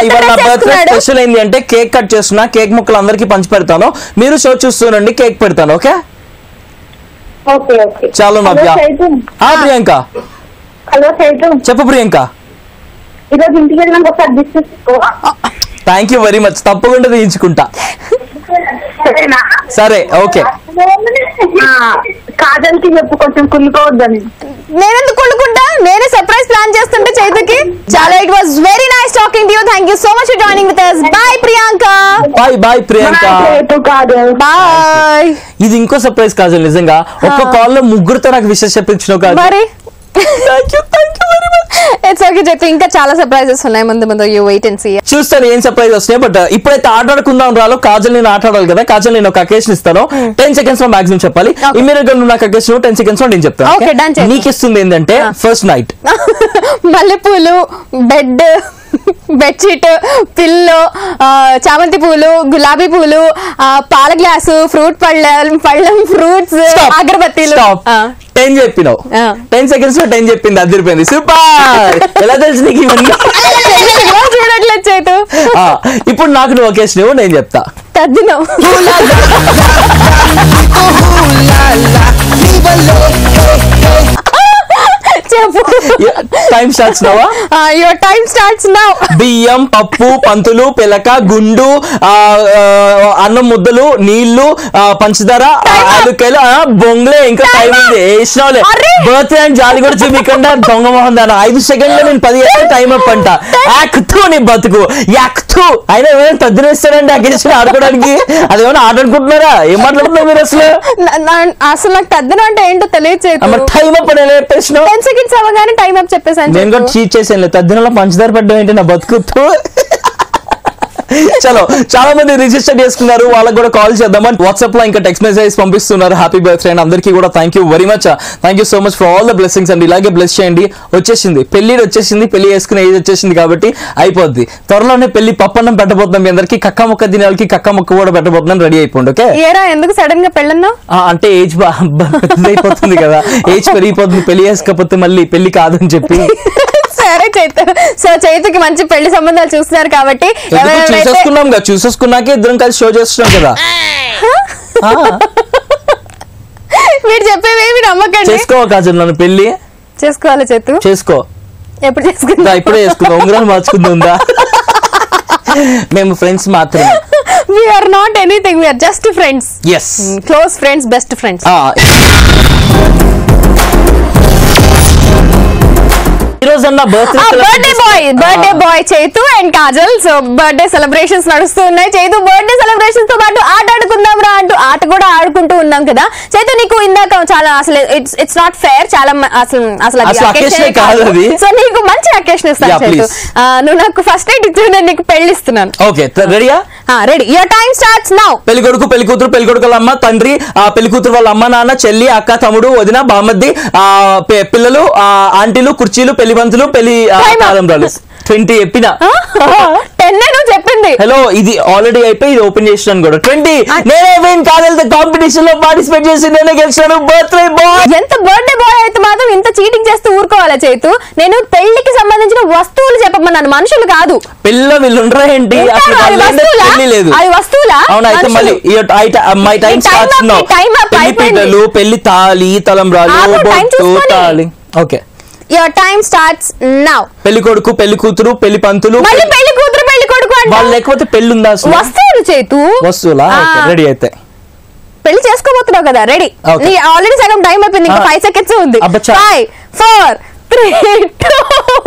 S2: ఇవాళ నా బర్త్డే స్పెషల్ ఏంటి అంటే కేక్ కట్ చేస్తున్నా. కేక్ ముక్కలు అందరికి పంచి పెడతాను. మీరు షో చూస్తూనండి, కేక్ పెడతాను. Okay,
S4: okay okay.
S2: చాలు నవ్య. ప్రియాంక.
S4: హలో చైతు,
S2: చెప్పు ప్రియాంక.
S4: ఈరోజు ఇంటికి వెళ్ళినాక ఒకసారి డిస్కస్ చేసుకోవా?
S2: Thank you very much. తప్పకుండా తీయించుకుంటా.
S4: సరేనా?
S2: సరే, ఓకే.
S4: కాజల్కి చెప్పు కొంచెం కుళ్ళుకోవద్దని.
S1: నేనెందుకు కొడుకుంటా? నేనే సర్ప్రైజ్ ప్లాన్ చేస్తుంటే చైతుకి. చాలా, it was very nice talking to you. Thank you so much for joining with us. Bye Priyanka.
S2: Bye bye Priyanka.
S1: Bye.
S2: ఇది ఇంకో సర్ప్రైజ్ కాజల్, నిజంగా ఒక్క కాల్ లో ముగ్గురుతో నాకు విషయం చెప్పించిన కాదు.
S1: మరి
S2: thank you very much.
S1: It's okay చెప్పి, ఇంకా చాలా సర్ప్రైజెస్ ఉన్నాయి ముందు యూ వెయిట్ అండ్ సీ.
S2: చూస్తాను ఏం సర్ప్రైజ్ వస్తున్నాయి. బట్ ఇప్పుడైతే ఆటాడుకుందాం రాలో. కాజల్ నేను ఆటాడాలి కదా, కాజల్ నేను ఒక అకేషన్ ఇస్తాను, 10 seconds లో మాక్సిమం చెప్పాలి. ఇమీడియట్ గా నువ్వు నాకు అకేషన్ 10 seconds లో నేను చెప్తాను. నీకు ఇస్తుంది ఏంటంటే ఫస్ట్ నైట్
S1: మల్లెపూలు, బెడ్షీట్, పిల్లో, చామంతి పూలు, గులాబీ పూలు, పాల గ్లాసు, పళ్ళం, ఫ్రూట్స్, అగరబత్తీలు.
S2: 10 చెప్పినావు, 10 seconds లో 10 చెప్పింది, అదిరిపోయింది. సూపర్. ఎలా తెలుసు నీకు ఇవన్నీ?
S1: చూడట్లేదు చేతు.
S2: ఇప్పుడు నాకు నువ్వు ఒకేషన్ ఇవ్వు, నేను చెప్తా.
S1: తద్దినం.
S2: Time starts now.
S1: Your time starts now.
S2: బియ్యం, పప్పు, పంతులు, పిలక, గుండు, అన్నం ముద్దలు, నీళ్లు, పంచదార, ఆలుకాయలు, బొంగులే. ఇంకా టైం ఉంది, వేసినావులే. బర్త్డే అని జాలి కూడా చూపించకుండా దొంగ మొహం దాని 5 seconds లో నేను 10 టైం అప్ అంట. యాక్తూ నీ బతుకు యాక్తూ. అయినా ఏమైనా తద్దినేస్తాడండి అకేషన్ ఆడుకోవడానికి. అదేమైనా ఆట అనుకుంటున్నారా? ఏం మాట్లాడుతున్నారు మీరు అసలు?
S1: అసలు నాకు తద్దినం అంటే ఏంటో తెలియదు.
S2: టైం అప్ అని చెప్పేసినావు.
S1: 10 seconds అవగానే టైం అప్ చెప్పేసాను.
S2: నేను కూడా చీట్ చేసాను. తద్దినంలో పంచదార పడ్డం ఏంటి నా బతుకుతూ. చలో, చాలా మంది రిజిస్టర్ చేసుకున్నారు, వాళ్ళకి కూడా కాల్ చేద్దామని వాట్సాప్ లో ఇంకా టెక్స్ట్ మెసేజ్ పంపిస్తున్నారు. హ్యాపీ బర్త్డే అండ్ అందరికీ కూడా thank you very much. Thank you so much for all the blessings and ఇలాగే బ్లెస్ చేయండి. వచ్చేసింది పెళ్లి చేసుకునే ఏజ్ వచ్చేసింది కాబట్టి అయిపోద్ది. త్వరలోనే పెళ్లి పప్పన్నం పెట్టబోతున్నాం మీ అందరికి. కక్క మొక్క దినాలకి కక్క మొక్క కూడా పెట్టబోతున్నాం. రెడీ అయిపోండి. ఓకే.
S1: ఏరా ఎందుకు సడన్ గా పెళ్ళన్నా?
S2: అంటే ఏజ్ అయిపోతుంది కదా, ఏజ్ పెరిగిపోతుంది. పెళ్లి చేసుకోకపోతే మళ్ళీ పెళ్లి కాదని చెప్పి.
S1: సరే చైతు. సో చైతుకి మంచి పెళ్లి సంబంధాలు చూస్తున్నారు కాబట్టి
S2: చూసేసుకున్నాకే ఇద్దరం కలిసి షో చేస్తున్నాం కదా.
S1: మీరు చెప్పేవేమి నమ్మకండి.
S2: చేసుకో కాజల్, నన్ను పెళ్లి
S1: చేసుకోవాలి చైతు.
S2: చేసుకో.
S1: ఎప్పుడు చేసుకుందా?
S2: ఇప్పుడే చేసుకుందా. ఉంగరాలు మార్చుకుందా? మేము ఫ్రెండ్స్ మాత్రమే.
S1: We are not anything, we are just friends.
S2: Yes.
S1: Close friends, best friends. Birthday boy Chaitu and Kajal. So birthday celebrations నడుస్తూ ఉన్నాయి. చైతు బర్త్డే సెలబ్రేషన్స్ తో పాటు ఆట ఆడుకుందాం రా అంటూ ఆట కూడా ఆడుకుంటూ ఉన్నాం కదా. చైతు నీకు ఇందాక చాలా అసలు ఇట్స్ నాట్ ఫేర్, చాలా సో నీకు మంచి అకేషన్ ఇస్తాను చైతు. నువ్వు నాకు ఫస్ట్ నైట్ ఇచ్చి నేను నీకు పెళ్లి ఇస్తున్నాను.
S2: ఓకే, రెడీయా?
S1: Ready. Your time starts now.
S2: పెళ్లి కొడుకు, పెళ్లి కూతురు, పెళ్లి కొడుకు వాళ్ళ అమ్మ, తండ్రి, పెళ్లి కూతురు వాళ్ళ అమ్మ, నాన్న, చెల్లి, అక్క, తమ్ముడు, వదిన, బామద్ది, పిల్లలు, ఆంటీలు, కుర్చీలు, పెళ్లి బంతులు, పెళ్లి 20 చెప్పిన
S1: 10 నువ్వు చెప్పింది.
S2: హలో, ఇది ఆల్రెడీ అయిపోయి ఇది ఓపెన్ చేసినాను కూడా. 20 నేనే విన్ కాజల్ కాంపిటీషన్ లో పార్టిసిపేట్ చేసి నేనే గెలిచాను. Birthday boy.
S1: ఎంత బర్త్డే బాయ్ అయితే మాత్రం ఇంత చీటింగ్ చేస్తూ ఊరుకోవాలా చైతు? నేను పెళ్లికి సంబంధించిన వస్తువులు చెప్పమన్నాను, మనుషులు కాదు.
S2: పిల్ల వీళ్ళుండ్రా ఏంటి? పెళ్లి లేదు.
S1: అది వస్తువులా?
S2: అవునా? అయితే మళ్ళీ మై టైం స్టార్ట్స్ నౌ. పెళ్లి పీటలు, పెళ్లి తాళి, తలంబ్రాలు, బొట్టు, తాళి. Okay,
S1: your time starts now.
S2: పెళ్లి కొడుకు, పెళ్లి కూతురు, పెళ్లి పంతులు,
S1: మళ్ళీ పెళ్లి కూతురు, పెళ్లి కొడుకు అంటే
S2: వాళ్ళు లేకపోతే పెళ్లి ఉందా?
S1: వస్తువులు చైతు.
S2: వస్తువులా? రెడీ అయితే
S1: పెళ్లి చేసుకోబోతున్నావు కదా. రెడీ. ఆల్రెడీ సగం టైం అయిపోయింది, ఇంకా 5 seconds ఉంది. 5 4 3 2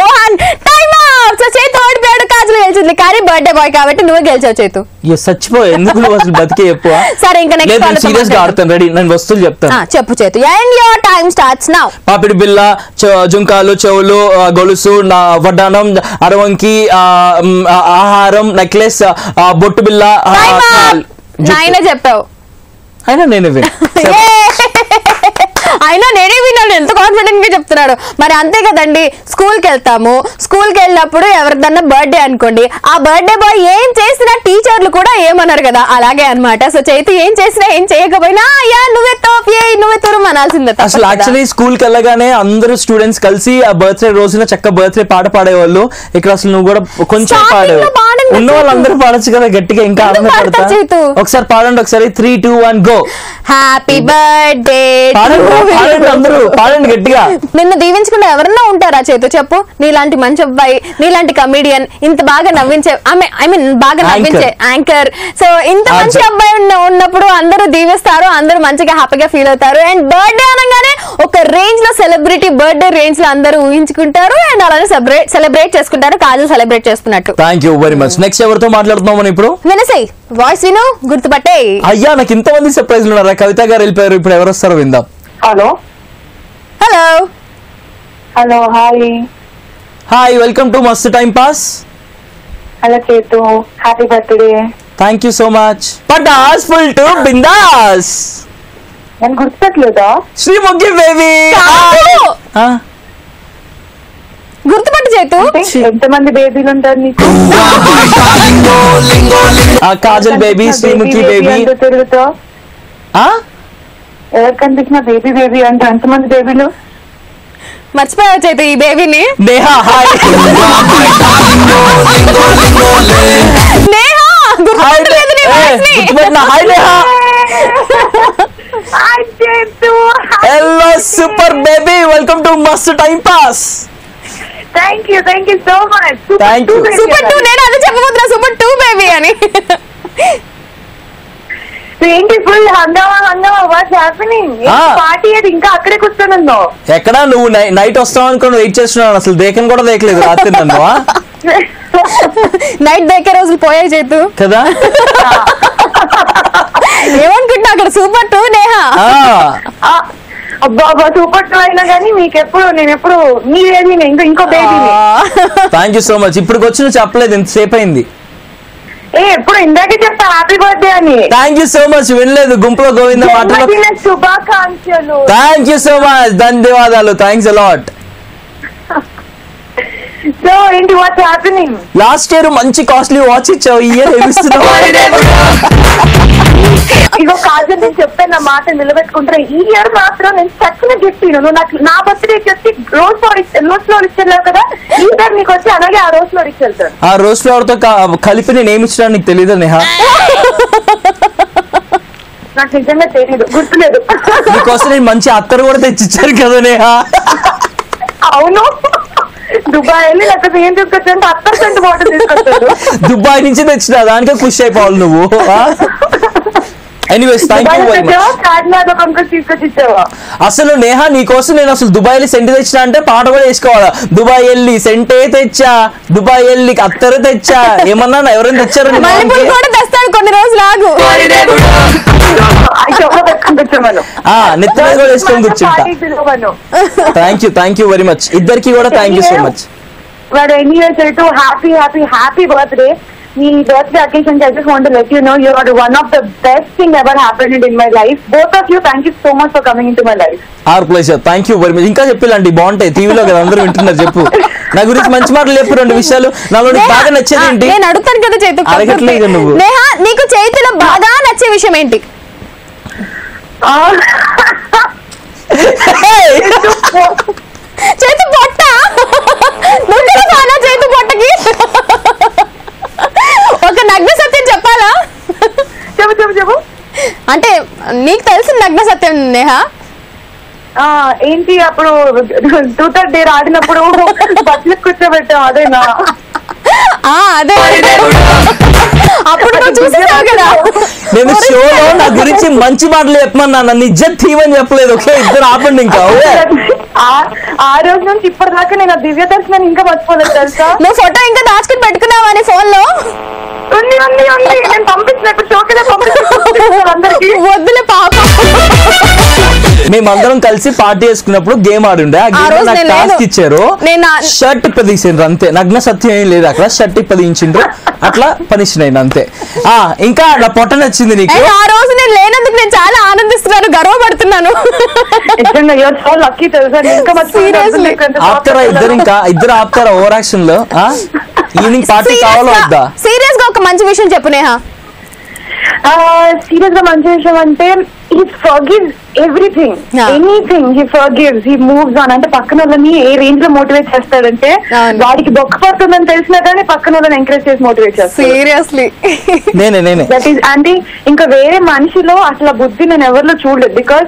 S1: 1 టైం అప్. సో చైతు ఓడిపోయాడు, కాజల్ గెలిచింది. కానీ బర్త్డే బాయ్ కాబట్టి నువ్వు గెలిచావు చైతు.
S2: చచ్చిపోయి ఎందుకు నువ్వు అసలు బతికే చెప్పు.
S1: సరే, ఇంకా నెక్స్ట్
S2: సీరియస్ గా ఆడతాను. రెడీ, నేను వస్తువులు చెప్తాను.
S1: చెప్పు Chaitu. And your time starts now.
S2: పాపిడి బిల్ల, జుంకాలు, చెవులు, గొలుసు, వడ్డానం, అరవంకి, ఆహారం, నెక్లెస్, బొట్టు బిల్ల.
S1: నాయన చెప్పావు.
S2: అయినా నేనే
S1: అయినా నేనే విన్నాను, ఎంత కాన్ఫిడెంట్ గా చెప్తున్నాడు. మరి అంతే కదండి, స్కూల్ కి వెళ్తాము, స్కూల్ కి వెళ్ళినప్పుడు ఎవరిదన్నా బర్త్డే అనుకోండి, ఆ బర్త్డే బాయ్ ఏం చేసినా టీచర్లు కూడా ఏమన్నారు కదా, అలాగే అన్నమాట. సో చైతు ఏం చేసినా ఏం చేయకపోయినా నువ్వే టాప్, నువ్వే తురుము అనాల్సిందే.
S2: అసలు యాక్చువల్లీ స్కూల్ కి వెళ్ళగానే అందరూ స్టూడెంట్స్ కలిసి ఆ బర్త్డే రోజున చక్క బర్త్డే పాట పాడేవాళ్ళు. ఇక్కడ అసలు నువ్వు కూడా కొంచెం పాడేవాళ్ళు, ఉన్న వాళ్ళందరూ పాడచ్చు కదా గట్టిగా. ఇంకా ఒకసారి పాడండి, ఒకసారి 3 2 1 గో.
S1: Happy birthday.
S2: అందరూ పాడండి గట్టిగా.
S1: నిన్ను దీవించకుండా ఎవరన్నా ఉంటారా చైతు? చెప్పు. నీలాంటి మంచి అబ్బాయి, నీలాంటి కమీడియన్, ఇంత బాగా నవ్వించే, ఐ మీన్ బాగా నవ్వించే యాంకర్. సో ఇంత మంచి అబ్బాయి ఉన్నప్పుడు అందరూ దీవిస్తారు, అందరూ మంచిగా హ్యాపీగా ఫీల్ అవుతారు. అండ్ బర్త్డే అనగానే ఒక రేంజ్ లో సెలబ్రిటీ బర్త్డే రేంజ్ లో అందరూ ఊహించుకుంటారు. అండ్ అలానే సెలబ్రేట్ చేసుకుంటారు. కాజల్ సెలబ్రేట్ చేసుకున్నట్టు.
S2: Thank you very much. Much. Next ఎవరితో మాట్లాడుతున్నాం మనం ఇప్పుడు?
S1: వినసేయ్ వాయిస్ విను, గుర్తుపట్టే.
S2: అయ్యా నాకు ఇంతమంది సర్ప్రైజ్లు ఉన్నారా? కవిత గారు వెళ్ళిపోయారు, ఇప్పుడు ఎవరు వస్తారో విందాం.
S4: Hello
S1: hello
S4: hello hi
S2: hi, welcome to Mast time pass.
S4: Hello Chetu, happy birthday.
S2: Thank you so much. Patas full to Bindaas.
S4: నేను గుర్తుపట్టలేదా?
S2: శ్రీ ముగ్గి బేబీ.
S1: గుర్తుపట్టు చేతు.
S4: ఎంతమంది బేబీలు ఉంటారు నీకు?
S2: Kajal baby, Sreemukhi baby.
S4: తిరుగుతావు ఎవరు కనిపించిన బేబీ బేబీ అంటే ఎంతమంది బేబీలు?
S1: మర్చిపోయావు చేతు ఈ బేబీని.
S2: నేహా హాయ్.
S1: నేహా గుర్తుపట్టలేదు నీ వాయిస్ ని.
S2: గుర్తుపట్టిన hi Neha. Hello super baby, welcome to Mast time pass.
S4: Thank you so much.
S2: Thank you.
S1: Super 2 నేను అదే చెప్పబోతున్నా, సూపర్ 2 బేబీ అని.
S4: ఏంటి ఫుల్ హంగామా వాట్స్ హ్యాపెనింగ్? పార్టీ అది ఇంకా అక్కడే కూర్చొని
S2: ఎక్కడా నువ్వు నైట్ వస్తావు అనుకుని వెయిట్ చేస్తున్నాను, అసలు దేకని కూడా దేకలేదు రాత్రి నన్ను.
S1: నైట్ దేకే రోజులు పోయాయి చేతు
S2: కదా.
S1: ఏమనుకుంటున్నా అక్కడ సూపర్ 2 నేహా.
S4: అబ్బా సూపర్ 2 అయినా కానీ మీకెప్పుడు నేను ఎప్పుడు మీ బేబీని ఇంకో బేబీని.
S2: Thank you so much. ఇప్పుడు వచ్చి చెప్పలేదు, ఎంతసేపు అయింది.
S4: ఎప్పుడు ఇందాకే చెప్తా హ్యాపీ బర్త్డే అని.
S2: Thank you so much. వినలేదు గుంపులో గోవింద మాటలు.
S4: శుభాకాంక్షలు.
S2: థ్యాంక్ యూ సో మచ్, ధన్యవాదాలు. Thanks a lot.
S4: సో ఏంటి వాట్స్ హ్యాపెనింగ్?
S2: లాస్ట్ ఇయర్ మంచి కాస్ట్లీ వాచ్ ఇచ్చావు, ఈ ఇయర్ ఏమిస్తున్నావు?
S4: ఇగో కాజల్ నేను చెప్పాను, నా మాట నిలబెట్టుకుంటారా? ఈ ఇయర్ మాత్రం నేను చచ్చిన గిఫ్ట్ నువ్వు నాకు నా బర్త్డేకి వచ్చి రోజ్ ఫ్లోర్ ఇచ్చేలావు కదా, ఈ ఇయర్ నీకు వచ్చి అలాగే ఆ రోజ్ ఫ్లోర్ ఇచ్చేళ్తాను.
S2: ఆ రోజ్ ఫ్లవర్ తో కలిపి నేను ఏమి ఇచ్చినా నీకు తెలీదా నేహా?
S4: నాకు నిజంగా తెలియదు, గుర్తులేదు.
S2: నీకోసం నేను మంచి అత్తరు కూడా తెచ్చిచ్చారు కదా నేహా.
S4: అవును, దుబాయ్ వెళ్ళి లేకపోతే ఏం తీసుకొచ్చాను? 10% వాటర్ తీసుకొచ్చాడు.
S2: దుబాయ్ నుంచి తెచ్చినా, దానికే ఖుషి అయిపోవాలి నువ్వు. Anyways thank you very much.
S4: తీసుకొచ్చి ఇచ్చావా?
S2: అసలు నేహా నీకోసం నేను అసలు దుబాయ్ వెళ్ళి సెంట్ తెచ్చినా అంటే పాట కూడా వేసుకోవాలా. దుబాయ్ వెళ్ళి సెంటే తెచ్చా, దుబాయ్ వెళ్ళి అత్తరు తెచ్చా, ఏమన్నా ఎవరైనా తెచ్చారు?
S1: కూడా తెస్తాడు కొన్ని రోజులు ఆగు.
S2: నెత్తి మీద కూడా వేసుకొని కూర్చుంటా. Thank you very much. ఇద్దరికి కూడా thank you so much.
S4: Happy birthday. మీ birthday occasion I just want to let you know you are one of the best thing ever happened in my life. Both of you, thank you so much for coming into my life.
S2: Our pleasure. Thank you very much. ఇంకా చెప్పిల్లండి బాగుంటాయి, టీవీలో కదా అందరూ వింటున్నారు. చెప్పు నా గురించి మంచి మాటలు చెప్పు, 2 విషయాలు. నాలో బాగా నచ్చేది ఏంటి?
S1: నేను అడుగుతాను కదా చేతు.
S2: అడగట్లేదు నువ్వు.
S1: నేహా నీకు చేతిలో బాగా నచ్చే విషయం ఏంటి? చేతు పొట్ట. చేతు పొట్టకి ఒక నగ్న సత్యం చెప్పాలా?
S4: చెప్పు.
S1: అంటే నీకు తెలిసిన నగ్న సత్యం నేహా
S4: ఏంటి? అప్పుడు 2/3 డే ఆడినప్పుడు బస్సులకు కూర్చోబెట్టాం, అదేనా?
S1: అదే అప్పుడు నువ్వు చూసేసావు కదా.
S2: నేను షోలో నా గురించి మంచి మాటలు చెప్పమన్నా, నన్ను ఇజ్జత్ తీవని చెప్పలేదు. ఓకే, ఇద్దరు ఆపండి ఇంకా.
S4: ఆ రోజు నుంచి ఇప్పటిదాకా నేను దివ్య దర్శనం ఇంకా మర్చిపోలేదు తెలుసా.
S1: నువ్వు ఫోటో ఇంకా దాచుకుని పెట్టుకున్నావా నీ ఫోన్ లో?
S4: ఉంది. నేను పంపించినప్పుడు షోకే అందరికి.
S1: వద్దులే పాపం.
S2: మేమందరం కలిసి పార్టీ చేసుకున్నప్పుడు గేమ్ ఆడుండే, ఆ గేమ్ నాకు టాస్క్ ఇచ్చారు. షర్ట్ ఇప్పదీసిండ్రు అంతే, నగ్న సత్యం ఏం లేదు అక్కడ. షర్ట్ ఇప్పదించిండ్రు, అట్లా పనిష్ అయిన అంతే. ఇంకా నా పొట్ట నచ్చింది నీకు?
S1: ఆ రోజు నేను లేనందుకు నేను చాలా ఆనందిస్తున్నాను, గర్వపడుతున్నాను.
S2: ఆపుతారా ఇద్దరు ఆపుతారా ఓవర్ యాక్షన్ లో? ఈవినింగ్ పార్టీ కావాలో వద్దా?
S1: సీరియస్ గా ఒక మంచి విషయం చెప్పు నేహా.
S4: సీరియస్ గా మంచి విషయం అంటే he forgives everything, anything he forgives, he moves on. అంటే పక్కన వాళ్ళని ఏ రేంజ్ లో మోటివేట్ చేస్తాడంటే వాడికి బొక్క పడుతుందని తెలిసినా కానీ పక్కన వాళ్ళని ఎంకరేజ్ చేసి మోటివేట్ చేస్తాడు.
S1: సీరియస్లీ
S2: నేనే
S4: దట్ ఈస్ అంటే ఇంకా వేరే మనిషిలో అసలు బుద్ధి నేను ఎవరిలో చూడలేదు. బికాస్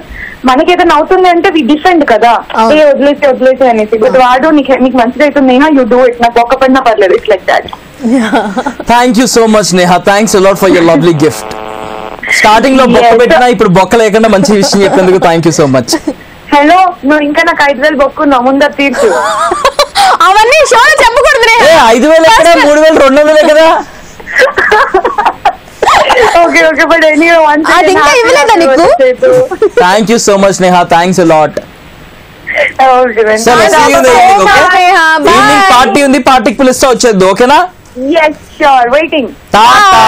S4: మనకి ఏదైనా అవుతుంది అంటే వి డిఫెండ్ కదా, ఏ వదిలేసి అనేసి. బట్ వాడు నీకు మంచిది అవుతుంది నేహా, యూ డూ ఇట్, నాకు బొక్క పడినా పర్లేదు. It's like that.
S2: Thank you so much Neha, thanks a lot for your lovely gift. Starting లో బొక్క పెట్టినా ఇప్పుడు బొక్క లేకుండా మంచి విషయం చెప్పేందుకు thank you so much.
S4: Hello, నువ్వు ఇంకా నాకు 5,000 బొక్కున్నావు, ముందర తీర్చు.
S1: అవన్నీ షోలో చెప్పకూడదు.
S2: 5,000 ఎక్కడ, 3,200 కదా.
S4: Okay, but anyway, once
S1: అది ఇంకా ఇవ్వలేదా నీకు?
S2: Thank you so much Neha, thanks a lot.
S4: Okay, then.
S2: సరే, see you in the evening, okay?
S1: Neha, bye.
S2: Evening party ఉంది, పార్టీకి పిలుస్తా వచ్చేద్దు, ఓకేనా?
S4: Yes, sure. Waiting.
S2: టాటా,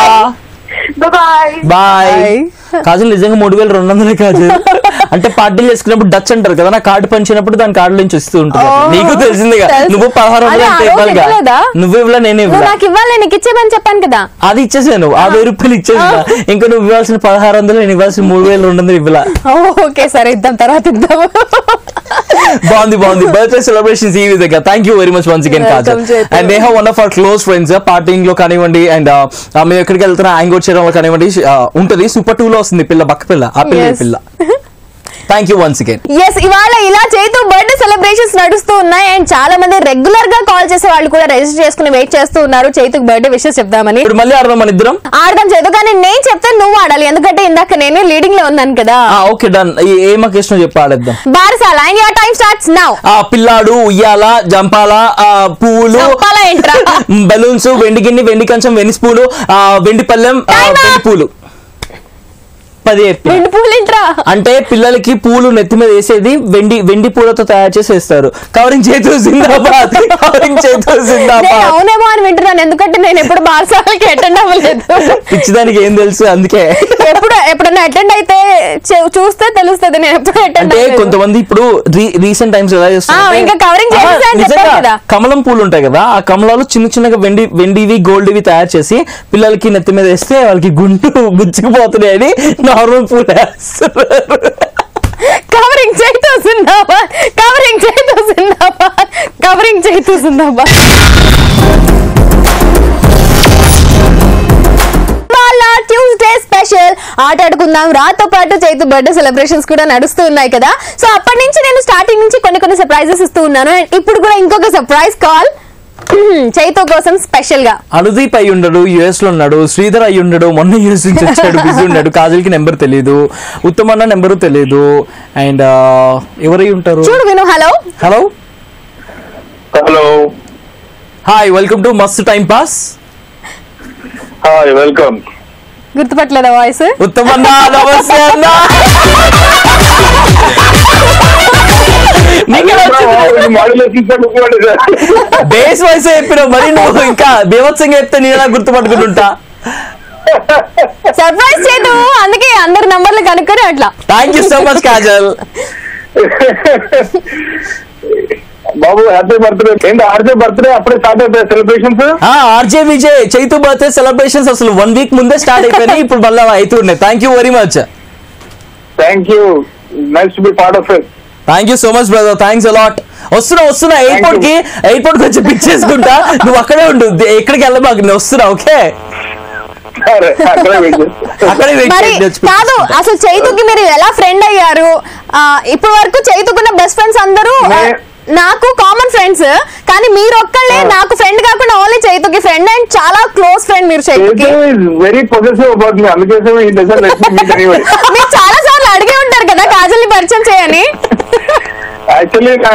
S4: Bye-bye.
S2: బాయ్.
S1: Bye.
S2: కాజల్ నిజంగా 3200 కాజల్. అంటే పార్టీలు చేసుకున్నప్పుడు డచ్ అంటారు కదా, నా కార్డు పంచినప్పుడు దాని కార్డు నుంచి వస్తూ ఉంటుంది. నీకు తెలిసిందిగా, నువ్వు 1600 అంటే ఇవ్వాలిగా. నువ్వు ఇవ్వలే, నేనే
S1: నువ్వు నాకు ఇవ్వాలి, నీకు ఇచ్చేమని చెప్పాను కదా.
S2: అది ఇచ్చేసాను, ఆ 1000 రూపాయలు ఇచ్చేసా. ఇంకా నువ్వు ఇవ్వాల్సిన 1600, నేను ఇవ్వాల్సిన 3200 ఇవ్వాల.
S1: ఓకే సరే, ఇద్దాం, తర్వాత ఇద్దాం.
S2: బాగుంది బర్త్డే సెలబ్రేషన్స్ ఈ విధంగా. Thank you very much once again Kajal. And Neha one of our close friends. Parting లో కానివ్వండి, అండ్ మేము ఎక్కడికి వెళ్తున్నా యాంగోట్ చేయడంలో కానివ్వండి, ఉంటది. సూపర్ 2 లో వస్తుంది పిల్ల, బక్క పిల్ల, ఆ పిల్ల. Thank you once again.
S1: Yes, ఇవాళ ఇలా చైతు బర్త్డే సెలబ్రేషన్స్ నడుస్తూ ఉన్నాయి. అండ్ చాలా మంది రెగ్యులర్ గా కాల్ చేసే వాళ్ళు కూడా రిజిస్టర్ చేసుకుని వెయిట్ చేస్తూ ఉన్నారు చైతుకు బర్త్డే విషెస్ చెప్దామని.
S2: ఇప్పుడు మళ్ళీ ఆడదాం మన ఇద్దరం.
S1: ఆడదాం చైతు, కానీ నేను చెప్తే నువ్వు ఆడాలి, ఎందుకంటే ఇందాక నేను లీడింగ్ లో ఉన్నాను కదా.
S2: Okay done. ఏం అకేషన్ చెప్పి ఆడేద్దాం.
S1: బారసాల, and your time starts now.
S2: పిల్లాడు, ఉయ్యాల, జంపాల, పువ్వులు, బెలూన్స్, వెండి గిన్నె, వెండి కంచం, వెండి స్పూలు, వెండి పళ్ళెం, వెండి పూలు. 10 అంటే పిల్లలకి పూలు నెత్తి మీద వేసేది వెండి పూలతో తయారు చేసి వేస్తారు. కవరింగ్ చేతు జిందాబాద్, కవరింగ్ చేతు జిందాబాద్.
S1: అవునేమో అని వింటున్నాను, ఎందుకంటే నేను ఎప్పుడు బారసాలకి అటెండ్ అవ్వలేదు.
S2: పిచ్చిదానికి ఏం తెలుసు, అందుకే
S1: ఎప్పుడన్నా అటెండ్ అయితే చూస్తే తెలుస్తుంది. నేను ఎప్పుడు అటెండ్
S2: అంటే కొంతమంది ఇప్పుడు రీసెంట్ టైమ్స్ ఎలా
S1: చేస్తున్నారు,
S2: కమలం పూలు ఉంటాయి కదా, ఆ కమలాలు చిన్నగా వెండివి గోల్డ్వి తయారు చేసి పిల్లలకి నెత్తి మీద వేస్తే వాళ్ళకి గుచ్చుకుపోతున్నాయి అని నార్మల్ పూలు వేస్తున్నారు.
S1: కవరింగ్ చేతు జిందాబాద్, కవరింగ్ చేతు జిందాబాద్, కవరింగ్ చేతు జిందాబాద్. ట్యూస్డే స్పెషల్ ఆట ఆడుకుందాం రాతో పాటు చైతు బర్త్డే సెలబ్రేషన్స్ కూడా నడుస్తూ ఉన్నాయి కదా. సో అప్పటి నుంచి నేను స్టార్టింగ్ నుంచి కొన్ని సర్ప్రైజెస్ ఇస్తూ ఉన్నాను. అండ్ ఇప్పుడు కూడా ఇంకొక సర్ప్రైజ్ కాల్ చైతు కోసం స్పెషల్ గా.
S2: అనుదీప్ అయి ఉండడు, యుఎస్ లో ఉన్నాడు. శ్రీధర్ అయి ఉండడు, మొన్న యుఎస్ నుంచి వచ్చాడు, బిజీ ఉన్నాడు. కాజల్ కి నెంబర్ తెలియదు, ఉత్తమన్న నెంబరు తెలియదు. అండ్ ఎవరై ఉంటారు
S1: చూడు విను. Hello
S3: hello,
S2: hi, welcome to Mast time pass.
S3: Hi, welcome.
S1: గుర్తుపట్టలేదా వాయిస్?
S2: ఉత్తమన్న నమస్తే అన్న. బేస్ వాయిస్ చెప్పినావు, మరి నువ్వు ఇంకా బీభత్సంగా చెప్తే నేను ఎలా గుర్తుపట్టుకుంటుంటా.
S1: సర్ప్రైజ్ చేయదు, అందుకే అందరి నంబర్లు కనుక్కొని అట్లా.
S2: Thank you so much Kajal.
S3: Babu happy birthday. ఏంటి ఆర్జే బర్త్డే అప్పుడే స్టార్ట్ అయిపోయాయి celebrations?
S2: RJ Vijay Chaitu birthday celebrations అసలు 1 వీక్ ముందే స్టార్ట్ అయిపోయినాయి, ఇప్పుడు మళ్ళీ అవుతున్నాయి. Thank you very much.
S3: Thank you, nice to be part of it.
S2: Thank you so much brother, thanks a lot. వస్తున్నా ఎయిర్పోర్ట్ కి వచ్చి పిక్ చేసుకుంటా, నువ్వు అక్కడే ఉండు, ఎక్కడికి వెళ్ళబాకు, నేను వస్తున్నా. ఓకే,
S1: కాదు అసలు చైతుకి మీరు ఎలా ఫ్రెండ్ అయ్యారు? ఇప్పటి వరకు చైతుకున్న బెస్ట్ ఫ్రెండ్స్ అందరూ నాకు కామన్ ఫ్రెండ్స్, కానీ మీరు ఒక్కళ్ళే నాకు ఫ్రెండ్ కాకుండా ఓన్లీ చైతుకి ఫ్రెండ్ అండ్ చాలా క్లోజ్ ఫ్రెండ్ మీరు చైతుకి.
S3: వెరీ పొసెసివ్ అబౌట్ మీ, అందుకోసం హి doesn't let me meet anyone.
S1: మీరు చాలా సార్లు అడిగే ఉంటారు కదా కాజల్ని పరిచయం చేయని.
S3: యాక్చువల్లీ నా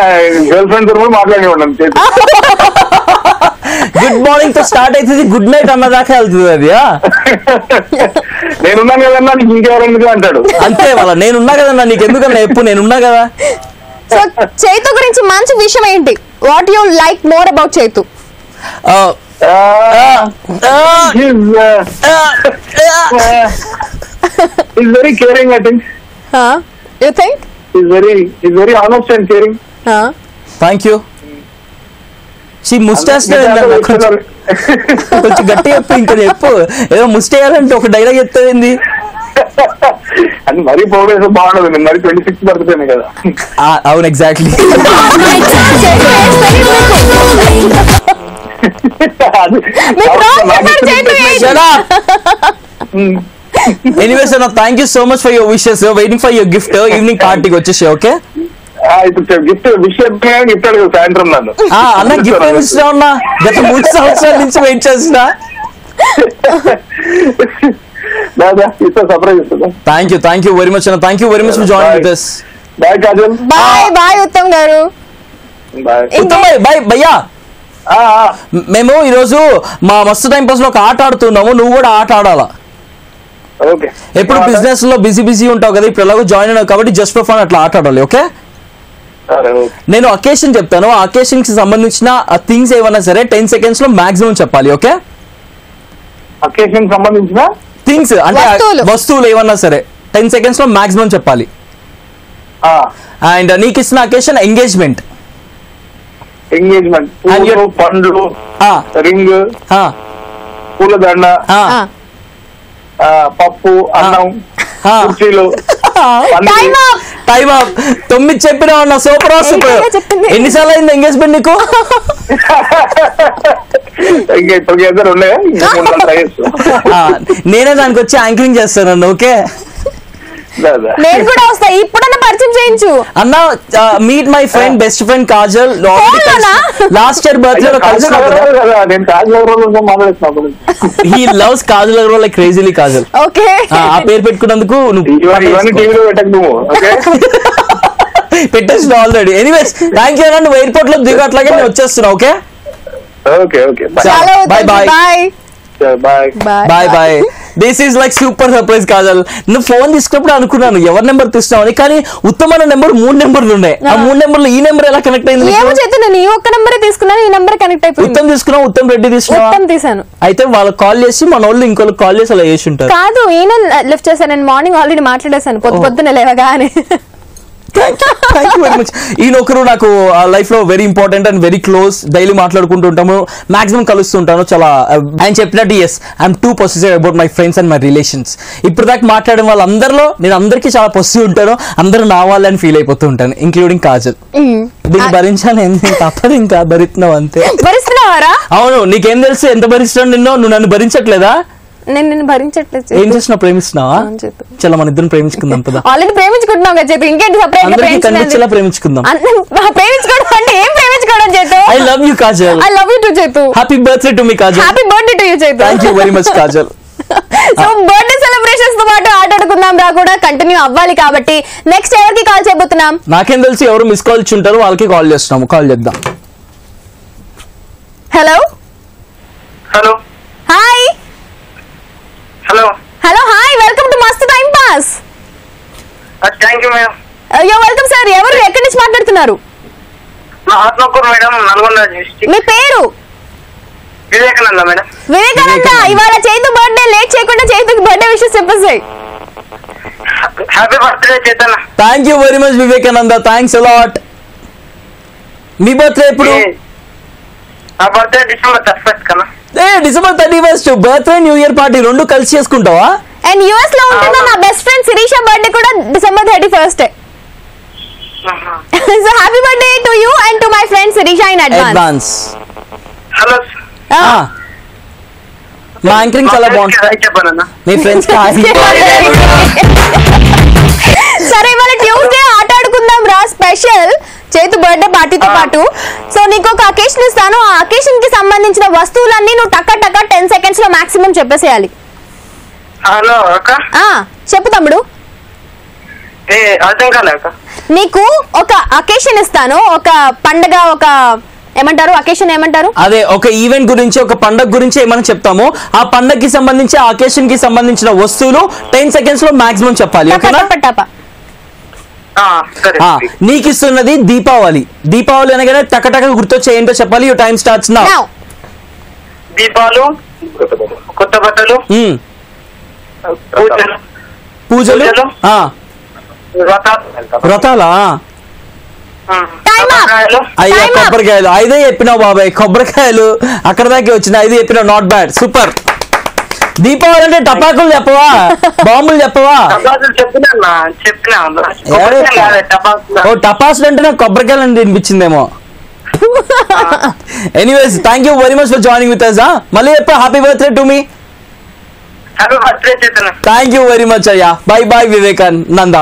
S3: గర్ల్ ఫ్రెండ్ తో కూడా మాట్లాడి ఉన్నాను.
S2: గుడ్ మార్నింగ్ తో స్టార్ట్ అవుతుంది, గుడ్ నైట్ అన్న దాకా వెళ్తుంది అది.
S3: నేనున్నాను కదన్నా, నీకు ఇంకెవరెందుకు అంటాడు.
S2: అంతే వాళ్ళ, నేనున్నా కదన్నా, నీకు ఎందుకన్నా, ఎప్పుడు నేనున్నా కదా.
S1: సో చైతు గురించి మంచి విషయం ఏంటి? What you like more about Chaitu?
S3: He's very caring, I think.
S1: You think?
S3: He's very honest and caring.
S2: Thank you. ముస్టాస్ కొంచెం గట్టి చెప్పు, ఇంకా చెప్పు. ఏదో ముస్టేయాలంటే ఒక డైలాగ్ చెప్తావేంది?
S3: అది మరీ ప్రోగ్రెస్ బాగుండదు, మరి 26 బర్త్డే కదా.
S2: అవును, ఎగ్జాక్ట్లీ. ఎనీవేస్ అన్న, thank you so much for your wishes. Waiting for your gift. Evening పార్టీకి వచ్చేసి. ఓకే,
S3: ఇప్పుడు గిఫ్ట్ విషయం గిఫ్ట్ అడుగు సాయంత్రం నన్ను.
S2: అన్న గిఫ్ట్ ఏమి ఇస్తున్నా ఉన్నా, గత 3 సంవత్సరాల నుంచి వెయిట్ చేస్తున్నా.
S3: సర్ప్రైజ్ ఇస్తుందా?
S2: థ్యాంక్ యూ వెరీ మచ్ అన్న, thank you very much for joining with us.
S3: Bye Kajal.
S1: Bye Uttam గారు.
S2: ఉత్తమ్ బాయ్ భయ్యా. మేము ఈరోజు మా మస్తు టైం పాస్ లో ఒక ఆట ఆడుతున్నాము, నువ్వు కూడా ఆట ఆడాలా.
S3: ఓకే.
S2: ఎప్పుడు బిజినెస్ లో బిజీ ఉంటావు కదా, ఇప్పుడు ఎలాగో జాయిన్ అయినావు కాబట్టి జస్ట్ ఫర్ ఫన్ అట్లా ఆటాడాలి. ఓకే,
S3: సరే ఓకే.
S2: నేను అకేషన్ చెప్తాను, ఆ అకేషన్ కి సంబంధించిన థింగ్స్ ఏమన్నా సరే 10 seconds లో మాక్సిమం చెప్పాలి. ఓకే,
S3: అకేషన్ సంబంధించిన
S2: థింగ్స్ అంటే
S1: వస్తువులు.
S2: వస్తువులు ఏమన్నా సరే 10 seconds లో మాక్సిమం చెప్పాలి. అండ్ నీకు ఇచ్చిన అకేషన్ ఎంగేజ్మెంట్.
S3: ఎంగేజ్మెంట్, పండ్లు, రింగ్, పూలదండ, పప్పు, అన్నం, కుర్చీలు.
S2: Time up. 9 చెప్పినా ఉన్నా. Super super. ఎన్నిసార్లు అయింది ఎంగేజ్మెంట్ నీకు? నేనే దానికి వచ్చి యాంకరింగ్ చేస్తాను. ఓకే,
S1: నేను కూడా వస్తా. ఇప్పుడన్నా పరిచయం చేయించు
S2: అన్న. Meet my friend, best friend Kajal. Last year birthday లో కలిసి he loves Kajal Agarwal like crazily Kajal.
S1: Okay,
S2: ఆ పేరు పెట్టుకున్నందుకు పెట్టేసిన ఆల్రెడీ. ఎనీవేస్ థ్యాంక్ యూ అన్న. నువ్వు ఎయిర్పోర్ట్ లో దిగు, అట్లాగే నేను వచ్చేస్తున్నా. Okay
S3: okay okay,
S2: bye bye
S3: bye
S2: bye bye. This is like super surprise Kajal. నువ్వు ఫోన్ తీసుకున్నప్పుడు అనుకున్నాను ఎవరి నెంబర్ తీస్తున్నావు, కానీ ఉత్తమైన నెంబర్ 3 నెంబర్లు ఉన్నాయి. ఆ 3 నెంబర్లు ఈ నెంబర్ ఎలా కనెక్ట్ అయింది?
S1: ఏమో చేతి నేను ఈ ఒక్క నెంబరే తీసుకున్నాను, ఈ నెంబర్ కనెక్ట్ అయిపోయింది.
S2: ఉత్తమ్ తీసుకున్నావు, ఉత్తమ్ రెడ్డి తీసుకున్నావు.
S1: ఉత్తమ్ తీసాను.
S2: అయితే వాళ్ళకి కాల్ చేసి మన వాళ్ళు ఇంకోళ్ళకి కాల్ చేసి అలా చేసి ఉంటారు.
S1: కాదు, ఈయన లిఫ్ట్ చేశాను. నేను మార్నింగ్ ఆల్రెడీ మాట్లాడేశాను పొద్దున్నే లేవగా అని.
S2: Thank you very much. ఈయన ఒకరు నాకు లైఫ్ లో very important and very close. Daily మాట్లాడుకుంటూ ఉంటాము, మాక్సిమం కలుస్తుంటాను. చాలా ఆయన చెప్పినట్టు yes I'm too possessive about my friends and my relations. ఇప్పుడు దాకా మాట్లాడిన వాళ్ళందరిలో నేను అందరికీ చాలా పొసెసివ్ ఉంటాను. అందరూ నా వాళ్ళని ఫీల్ అయిపోతూ ఉంటాను, ఇంక్లూడింగ్ కాజల్. దీన్ని భరించాను, తప్పదు, ఇంకా భరిస్తున్నావు అంతే.
S1: భరిస్తున్నావారా?
S2: అవును. నీకేం తెలుసు ఎంత భరిస్తున్నావు నిన్ను? నువ్వు నన్ను భరించట్లేదా?
S1: నేను నిన్ను భరించట్లేదు.
S2: ఏం చేస్తున్నావు? ప్రేమిస్తున్నావా? చాలా మన ఇద్దరం ప్రేమించుకుందాం కదా.
S1: ఆల్రెడీ ప్రేమించుకుంటున్నాం కదా చేతు, ఇంకేంటి సపరేట్ గా
S2: కనిపించేలా ప్రేమించుకుందాం.
S1: ప్రేమించుకోవడం అంటే ఏం ప్రేమించుకోవడం Chetu?
S2: I love you Kajal.
S1: I love you too Chetu.
S2: Happy birthday to me Kajal.
S1: Happy birthday to you Chetu.
S2: Thank you very much Kajal.
S1: So birthday celebrations తో పాటు ఆటాడుకుందాం రా కూడా కంటిన్యూ అవ్వాలి కాబట్టి నెక్స్ట్ ఎవరికి కాల్ చేయబోతున్నాం?
S2: నాకేం తెలిసి ఎవరు మిస్ కాల్ ఇచ్చుంటారు, వాళ్ళకి కాల్ చేస్తున్నాము. కాల్ చేద్దాం.
S1: Hello
S3: hello
S1: hi.
S3: Hello
S1: hello hi, welcome to Mast time pass.
S3: Thank you madam.
S1: Yo welcome sir. ఎవరు ఎక్కడి నుంచి మాట్లాడుతున్నారు?
S3: Atmakur madam, Nalgonda district.
S1: మీ పేరు?
S3: వివేకానంద మేడం.
S1: వివేకానంద. ఇవాళ చైతు బర్త్డే, లేట్ చేయకుండా చైతుకి బర్త్డే విషెస్ చెప్పేసాయి.
S3: Happy birthday Chaitanya.
S2: Thank you very much Vivekananda, thanks a lot. మీ బర్త్డే ఎప్పుడు?
S3: నా బర్త్డే December 31st కన్నా.
S2: December 31st. Birthday new year party రెండు కలిసి చేసుకుంటావా?
S1: అండ్ యుఎస్ లో ఉంటున్న నా బెస్ట్ ఫ్రెండ్ శిరీష బర్త్డే కూడా December 31st. So happy birthday to you and to my friend Sirisha in advance.
S3: Hello.
S2: మా యాంకరింగ్ చాలా బాగుంటుంది.
S3: చెప్పానన్నా
S2: మీ ఫ్రెండ్స్
S1: సరే, ఇవాళ ట్యూస్డే ఆట ఆడుకుందాం రా స్పెషల్ చేతు బర్త్డే పార్టీతో పాటు. సో నీకు ఒక అకేషన్ ఇస్తాను, ఆ అకేషన్ కి సంబంధించిన వస్తువులన్నీ నువ్వు టక్క టక్క 10 seconds లో మాక్సిమం చెప్పేసేయాలి.
S3: హలో అక్క.
S1: చెప్పు తమ్ముడు.
S3: అర్థం కాలే అక్క.
S1: నీకు ఒక అకేషన్ ఇస్తాను, ఒక పండగ, ఒక ఏమంటారు అకేషన్ ఏమంటారు?
S2: అదే ఒక ఈవెంట్ గురించి, ఒక పండగ గురించి ఏమైనా చెప్తాము. ఆ పండగకి సంబంధించి, ఆ అకేషన్ కి సంబంధించిన వస్తువులు 10 seconds లో మాక్సిమం చెప్పాలి. నీకు ఇస్తున్నది దీపావళి. దీపావళి అనగానే టకటక గుర్తొచ్చే ఏంటో చెప్పాలి. You time starts now.
S3: దీపాలు, కొత్త బట్టలు,
S2: పూజలు, వ్రతాలా? అయ్యా కొబ్బరికాయలు. 5 చెప్పినావు బాబాయ్. కొబ్బరికాయలు అక్కడ దాకా వచ్చిన 5 చెప్పినావు. Not bad, super. దీపావళి అంటే టపాకులు చెప్పవా, బాంబులు చెప్పవా? ఓ టపాసులు అంటే నాకు కొబ్బరికాయలు అంటే వినిపించిందేమో. Anyways thank you very much for joining with us. మళ్ళీ చెప్పా happy birthday to me. Thank you very much అయ్యా. Bye bye Vivekananda.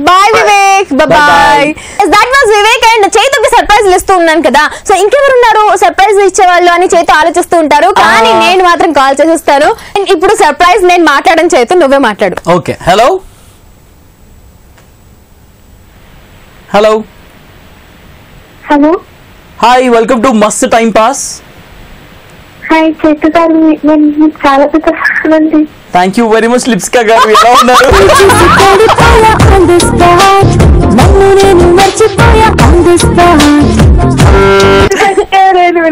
S1: Bye Vivek. Bye. That was Vivek. And చైతుకి సర్ప్రైజ్ ఇస్తూ ఉన్నాను కదా, సో ఇంకెవరు ఉన్నారు సర్ప్రైజ్ ఇచ్చేవాళ్ళు అని చైతు ఆలోచిస్తూ ఉంటారు, కానీ నేను మాత్రం కాల్ చేసేస్తాను. ఇప్పుడు సర్ప్రైజ్ నేను మాట్లాడని చైతు, నువ్వే మాట్లాడు.
S2: Okay. Hello hello
S4: hello
S2: hi, welcome to Mast time pass.
S4: Hi చేతు గారు, నేను మీకు చాలా పెద్ద
S2: thank you very much Lipsika గారు, ఎలా ఉన్నారు?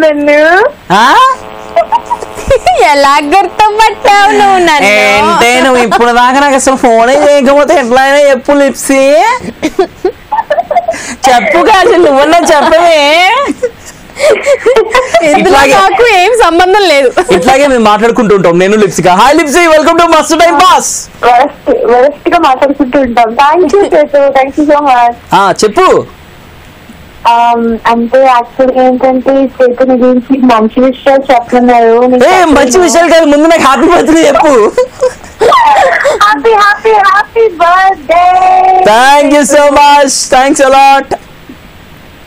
S4: నన్ను
S1: ఎలా గుర్తుపట్టావు నువ్వు నన్ను?
S2: అంటే నువ్వు ఇప్పుడు దాకా నాకు అసలు ఫోన్ చేయకపోతే ఎట్లా అయినా చెప్పు లిప్సీ, చెప్పు కాదు నువ్వు చెప్పవే.
S1: ఇందులో నాకు ఏం సంబంధం లేదు.
S2: ఇట్లాగే మేము మాట్లాడుకుంటూ ఉంటాం నేను Lipsika. Hi లిప్సీ, welcome to Mast time pass.
S4: Worst గా మాట్లాడుకుంటూ ఉంటాం. Thank you Chetu, thank you so much.
S2: చెప్పు.
S4: అంటే యాక్చువల్లీ ఏంటంటే చేతుని గురించి మంచి విషయాలు చెప్తున్నారు.
S2: మంచి విషయాలు కాదు, ముందు నాకు హ్యాపీ బర్త్డే చెప్పు.
S4: Happy happy happy birthday.
S2: Thank you so much, thanks a lot.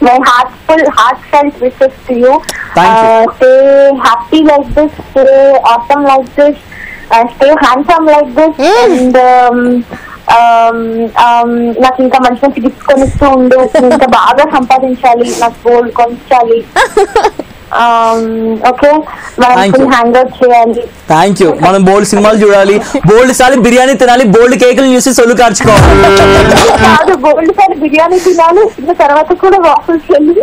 S4: My heartfelt wishes to you.
S2: Thank you.
S4: Stay happy like this, stay awesome like this, stay handsome like this, and నాకు ఇంకా మంచి మంచి gifts కొనిస్తూ ఉండు. ఇంకా బాగా సంపాదించాలి, నాకు gold కొనిచ్చాలి. Okay, మనం ఫుల్ హ్యాంగ్ అవుట్ చేయాలి.
S2: Thank you. మనం బోల్డ్ సినిమాలు చూడాలి, బోల్డ్ సార్లు బిర్యానీ తినాలి, బోల్డ్ కేకులు చూసి సొల్లు కార్చుకోవాలి.
S4: కాదు, గోల్డ్ సార్ బిర్యానీ తినాలి, తిన్న తర్వాత కూడా వాఫుల్స్ వెళ్ళి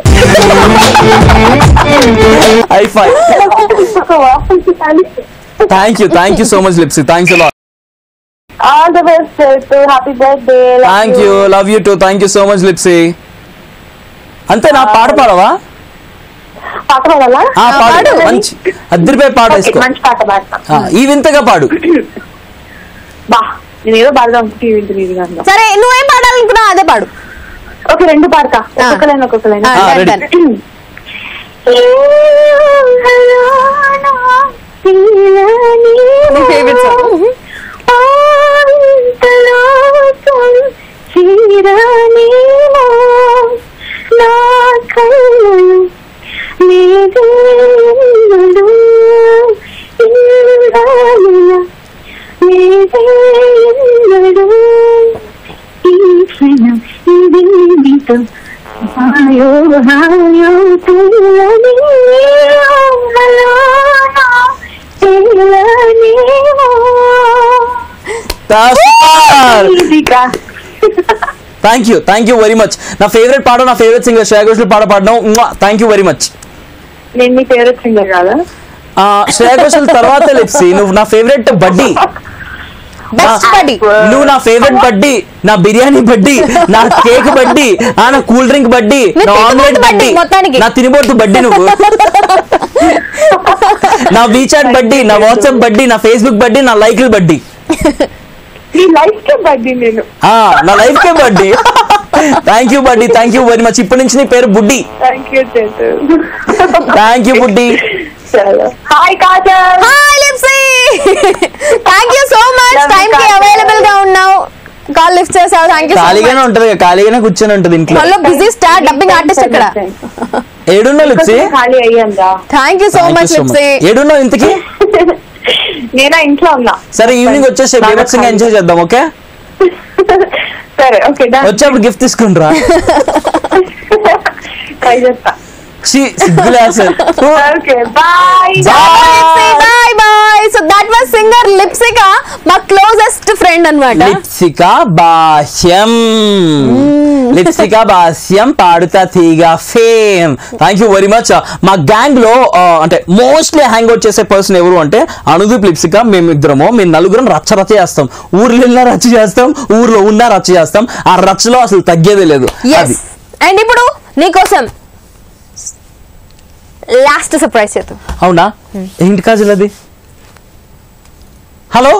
S4: వాఫుల్స్ తినాలి.
S2: Thank you so much Lipsi, thanks a lot.
S4: All the best, sir. Happy birthday.
S2: Thank you. Love you too. Thank you so much, Lipsy. అంతే నా పాట పాడవా?
S4: పాట పాడాలా?
S2: పాడు. మంచి అద్దరిపై పాట వేసుకో.
S4: మంచి పాట పాడతా.
S2: ఈ వింతగా పాడు.
S4: బా, నేను ఏదో పాడదాం అనుకుంటే.
S1: సరే, నువ్వేం పాడాలనుకున్నా అదే పాడు.
S4: ఓకే, రెండు పాడతా. ఒక్కొక్కలైనా
S1: నీ favourite song.
S2: Thank you very much. నా ఫేవరెట్ పాట, నా ఫేవరెట్ సింగర్ శ్రేయా ఘోషల్ పాట పాడినావు. Thank you very much.
S4: నేను మీ ఫేవరెట్ సింగర్ కాదా?
S2: శ్రేయా ఘోషల్ తర్వాత లిప్సీ, నువ్వు నా ఫేవరెట్ బడ్డీ. నువ్వు నా ఫేవరెట్ బడ్డీ, నా బిర్యానీ బడ్డీ, నా కేక్ బడ్డీ, నా కూల్ డ్రింక్ బడ్డీ, నా ఆమ్లెట్ బడ్డీ, నా తినిబోతు బడ్డీ, నువ్వు నా వీచాట్ బడ్డీ, నా వాట్సాప్ బడ్డీ, నా ఫేస్బుక్ బడ్డీ, నా లైక్ల బడ్డీ.
S4: నా లైఫ్ కే buddy.
S2: Thank you buddy, thank you very much. ఇప్పటి నుంచి నీ పేరు బుడ్డి. థ్యాంక్ యూ బుడ్డి.
S4: Hi Kajal.
S1: Hi Lipsi, thank you so much. Time కి అవైలబుల్ గా ఉన్నావు, కాల్ లిఫ్ట్ చేసావు. Thank you.
S2: ఖాళీగానే ఉంటది, ఖాళీగానే కూర్చొని ఉంటది ఇంట్లో.
S1: Hello busy star dubbing artist ఇక్కడ.
S2: ఏడున్నావు లిప్సీ?
S4: ఖాళీ అయ్యిందా?
S1: Thank you so much Lipsi.
S2: ఏడున్నావు ఇంతకి?
S4: నేనా ఇంట్లో ఉన్నా.
S2: సరే, ఈవినింగ్ వచ్చేసి బీభత్సంగా ఎంజాయ్ చేద్దాం. ఓకే
S4: సరే, ఓకే.
S2: వచ్చేప్పుడు గిఫ్ట్ తీసుకుంటరా?
S4: ట్రై చేస్తా.
S2: సిగ్గులే అసలు.
S4: Okay, bye
S1: bye bye. So that was singer Lipsika, మా క్లోజెస్ట్ ఫ్రెండ్ అన్నమాట.
S2: లిప్సికా భాష్యం, Lipsika Bhashyam Paadutha Theeyaga fame. Thank you very much. మా గ్యాంగ్ లో అంటే మోస్ట్లీ హ్యాంగ్ అవుట్ చేసే పర్సన్ ఎవరు అంటే అనుదీప్, లిప్సికా, మేమిద్దరము, మేము నలుగురం రచ్చ చేస్తాం. ఊర్లో వెళ్ళినా రచ్చ చేస్తాం, ఊర్లో ఉన్నా రచ్చ చేస్తాం. ఆ రచ్చలో అసలు తగ్గేదే లేదు.
S1: అండ్ ఇప్పుడు నీకోసం లాస్ట్ సర్ప్రైజ్ చేద్దాం.
S2: అవునా? ఏంటి కాజల్ అది? హలో,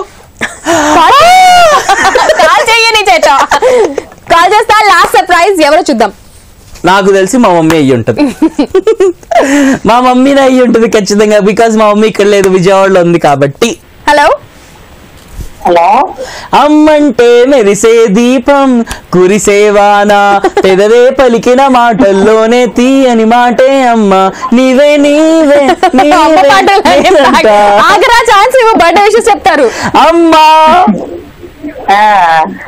S1: కాల్ చెయ్యని చేత కాల్ చేస్తా. లాస్ట్ సర్ప్రైజ్ ఎవరో చూద్దాం.
S2: నాకు తెలిసి మా మమ్మీ అయ్యి ఉంటది. మా మమ్మీనే అయ్యి ఉంటది ఖచ్చితంగా, బికాజ్ మా మమ్మీ ఇక్కడ లేదు, విజయవాడలో ఉంది కాబట్టి.
S1: Hello
S4: hello.
S2: అమ్మంటే మెరిసే దీపం కురిసేవానా, పెదవే పలికిన మాటల్లోనే తీయని మాటే అమ్మ, నీవే నీవే
S1: ఆగరా ఛాన్స్ ఇవ్వ, బర్త్డే విషెస్ చెప్తారు.
S2: అమ్మా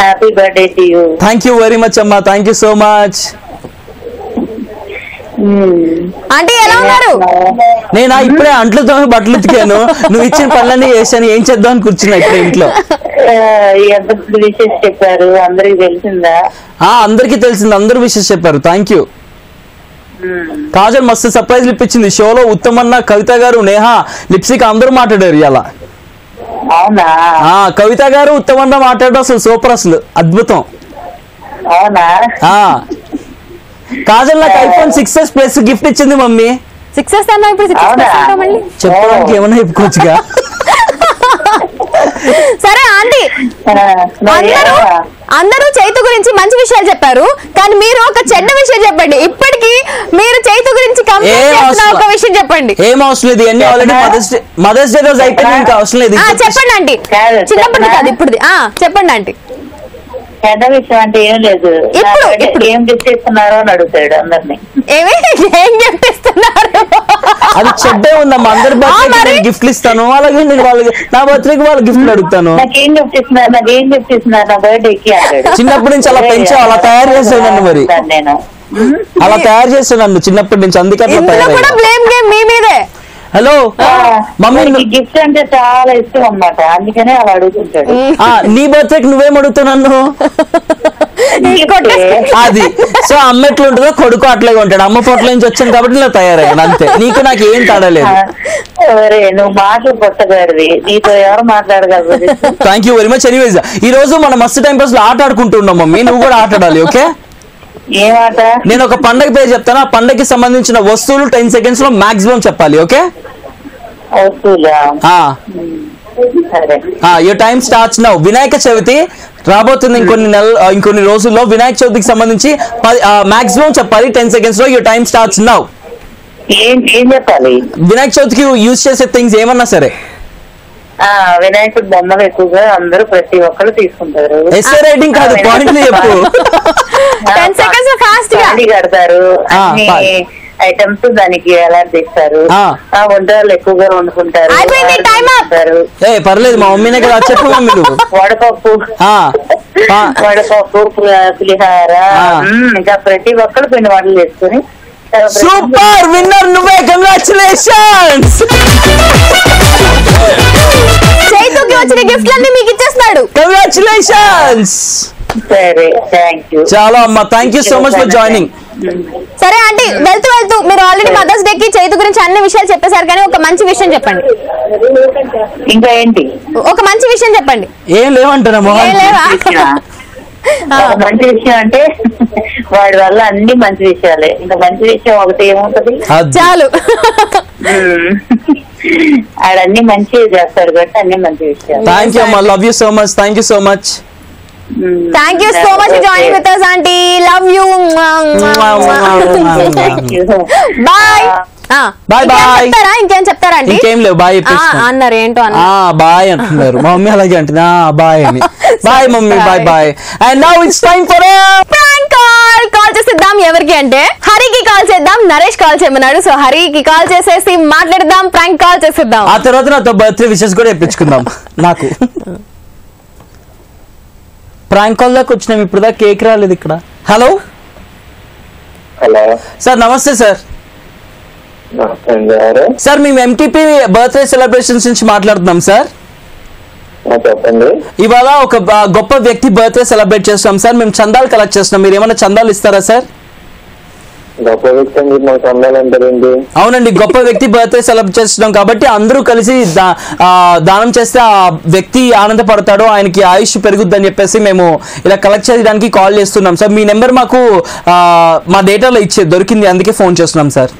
S4: happy birthday to you.
S2: Thank you very much అమ్మా, thank you so much.
S1: Aunty ఎలా ఉన్నారు?
S2: నేను ఇప్పుడే అంట్లతో బట్టలు ఉతికాను, నువ్వు ఇచ్చిన పనులన్నీ చేశాను, ఏం చేద్దాం అని కూర్చున్నా ఇప్పుడు ఇంట్లో.
S4: విషెస్ చెప్పారు, అందరికి తెలిసిందా?
S2: అందరికి తెలిసింది, అందరూ విషెస్ చెప్పారు. Thank you. కాజల్ మస్తు సర్ప్రైజ్ ఇప్పించింది షోలో. ఉత్తమన్న, కవిత గారు, నేహ, లిప్సిక్ అందరూ మాట్లాడారు ఇలా.
S4: అవునా?
S2: కవిత గారు, ఉత్తమన్న మాట్లాడడం అసలు సూపర్, అసలు అద్భుతం.
S4: అవునా?
S2: కాజల్ నాకు ఐఫోన్ 6s ప్లస్ గిఫ్ట్ ఇచ్చింది మమ్మీ.
S1: 6s అన్నా ఇప్పుడు 6s మళ్ళీ
S2: చెప్పడానికి ఏమన్నా చెప్పుకోవచ్చుగా.
S1: సరే ఆంటీ, అందరూ చైతు గురించి మంచి విషయాలు చెప్పారు, కానీ మీరు ఒక చెడ్డ విషయం చెప్పండి. ఇప్పటికి మీరు చైతు గురించి ఒక విషయం చెప్పండి.
S2: ఏం అవసరం లేదు, అన్ని ఆల్రెడీ మదర్స్ డే రోజు అయిపోయింది, ఇంకా అవసరం లేదు.
S1: చెప్పండి ఆంటీ, చిన్నప్పటి కాదు ఇప్పుడు. చెప్పండి ఆంటీ.
S4: పెద్ద విషయం అంటే ఏం లేదు, ఇప్పుడు ఏం గిఫ్ట్ ఇస్తున్నారో అని అడుగుతాడు అందరినీ.
S1: ఏం గిఫ్ట్ ఇస్తున్నారు?
S2: అది చెడ్డే ఉందమ్మా, అందరి బర్త్డే గిఫ్ట్లు ఇస్తాను, అలాగే నేను వాళ్ళకి నా బర్త్డేకి వాళ్ళ గిఫ్ట్లు అడుగుతాను.
S4: నాకేం గిఫ్ట్ ఇస్తున్నారు, నాకేం గిఫ్ట్ ఇస్తున్నారు నా బర్త్డేకి అంటాడు.
S2: చిన్నప్పటి నుంచి అలా పెంచావు, అలా తయారు చేస్తావు నన్ను. మరి
S4: నేను
S2: అలా తయారు చేస్తాను నన్ను చిన్నప్పటి నుంచి, అందుకే అట్లా
S1: బ్లేమ్ గేమ్ మీ మీదే.
S2: హలో మమ్మీ,
S4: గిఫ్ట్ అంటే చాలా ఇష్టం అన్నమాట, అందుకనే అలా అడుగుతుంటాడు.
S2: నీ బర్త్డేకి నువ్వేం అడుగుతావు నన్ను? అది సో అమ్మ ఎట్లా ఉంటుందో కొడుకు అట్లాగే ఉంటాడు. అమ్మ పొట్ల నుంచి వచ్చాను కాబట్టి ఇలా తయారయ్యాను, అంతే. నీకు నాకు ఏం తడలేదు.
S4: నువ్వు మాటలు కొట్టగారివి, నీతో ఎవరు మాట్లాడగలరు?
S2: Thank you very much. Anyways, ఈ రోజు మన మస్తు టైం పాస్ లో ఆట ఆడుకుంటున్నాం మమ్మీ, నువ్వు కూడా ఆట ఆడాలి, ఓకే?
S4: ఏమాట?
S2: నేను ఒక పండగ పేరు చెప్తాను, ఆ పండగకి సంబంధించిన వస్తువులు 10 seconds లో మాక్సిమం చెప్పాలి, okay? Your time starts now. Vinayaka Chavithi రాబోతుంది ఇంకొన్ని రోజుల్లో. వినాయక చవితికి సంబంధించి మాక్సిమం చెప్పాలి 10 seconds లో. Your time starts now.
S4: ఏం చెప్పాలి?
S2: వినాయక చవితికి యూజ్ చేసే థింగ్స్ ఏమన్నా సరే.
S4: వినాయకుడు బొమ్మలు ఎక్కువగా అందరూ ప్రతి ఒక్కరు తీసుకుంటారు.
S2: ఎస్ఏ రైటింగ్ కాదు, పాయింట్లు చెప్పు.
S1: 10 seconds ఫాస్ట్ గా
S4: కడతారు, ఐటమ్స్ దానికి ఎలా తీస్తారు, వంటలు ఎక్కువగా వండుకుంటారు.
S2: పర్లేదు, మా మమ్మీనే కదా చెప్పు మమ్మీ. నువ్వు
S4: వడపప్పు, పులిహార, ఇంకా ప్రతి ఒక్కరు పిండి వంటలు చేసుకుని.
S2: సూపర్ విన్నర్ నువ్వే, కంగ్రాచులేషన్స్.
S1: చైతుకి వచ్చిన గిఫ్ట్ అన్ని మీకు ఇచ్చేస్తున్నాడు.
S2: కంగ్రాచులేషన్స్.
S4: సరే, థ్యాంక్ యూ.
S2: చాలా అమ్మా, thank you so much for joining.
S1: సరే ఆంటీ, వెళ్తూ మీరు ఆల్రెడీ మదర్స్ డే కి చైతు గురించి అన్ని విషయాలు చెప్పేశారు, కానీ ఒక మంచి విషయం చెప్పండి.
S4: ఇంకా ఏంటి?
S1: ఒక మంచి విషయం చెప్పండి.
S2: ఏం లేవంటారా?
S4: మంచి విషయం అంటే వాడి వల్ల అన్ని మంచి విషయాలే. ఇంకా మంచి విషయం ఒకటి ఏముంటది?
S1: చాలు.
S4: ఆడన్ని మంచి చేస్తాడు కాబట్టి అన్ని మంచి విషయాలు.
S2: థ్యాంక్ యూ అమ్మా, love you so much. Thank you so much.
S1: Thank you so much for joining with us, aunty. Love you. Bye.
S2: Bye bye.
S1: ఇంకేం చెప్తారా అండి?
S2: ఇంకేం లేవు, బాయ్
S1: అన్నారు. ఏంటో
S2: బాయ్ అంటున్నారు మా మమ్మీ, అలాగే అంటుంది బాయ్ అని. Bye mummy, bye bye. And now it's time for
S1: prank call చేసేద్దాం. ఎవరికి అంటే హరికి కాల్ చేద్దాం. నరేష్ కాల్ చేయమన్నాడు, సో హరికి కాల్ చేసేసి మాట్లాడదాం, ప్రాంక్ కాల్ చేసేద్దాం.
S2: ఆ తర్వాత నాతో బర్త్డే విషెస్ కూడా ఇప్పించుకుందాం. నాకు ప్రాంక్ కాల్ దాకా వచ్చినాం, ఇప్పుడు దాకా కేక్ రాలేదు ఇక్కడ. హలో సార్, నమస్తే సార్. సార్ మేము ఎంటీపీ బర్త్డే సెలబ్రేషన్స్ నుంచి మాట్లాడుతున్నాం సార్.
S3: చెప్పండి.
S2: ఇవాళ ఒక గొప్ప వ్యక్తి బర్త్డే సెలబ్రేట్ చేస్తున్నాం సార్. మేము చందాలు కలెక్ట్ చేస్తున్నాం, మీరు ఏమైనా చందాలు ఇస్తారా సార్?
S3: గొప్ప వ్యక్తి మాకు చందాలంటారండి?
S2: అవునండి, గొప్ప వ్యక్తి బర్త్డే సెలబ్రేట్ చేస్తున్నాం కాబట్టి అందరూ కలిసి దానం చేస్తే ఆ వ్యక్తి ఆనందపడతాడు, ఆయనకి ఆయుష్ పెరుగుద్దని చెప్పేసి మేము ఇలా కలెక్ట్ చేయడానికి కాల్ చేస్తున్నాం సార్. మీ నెంబర్ మాకు మా డేటాలో దొరికింది, అందుకే ఫోన్ చేస్తున్నాం సార్.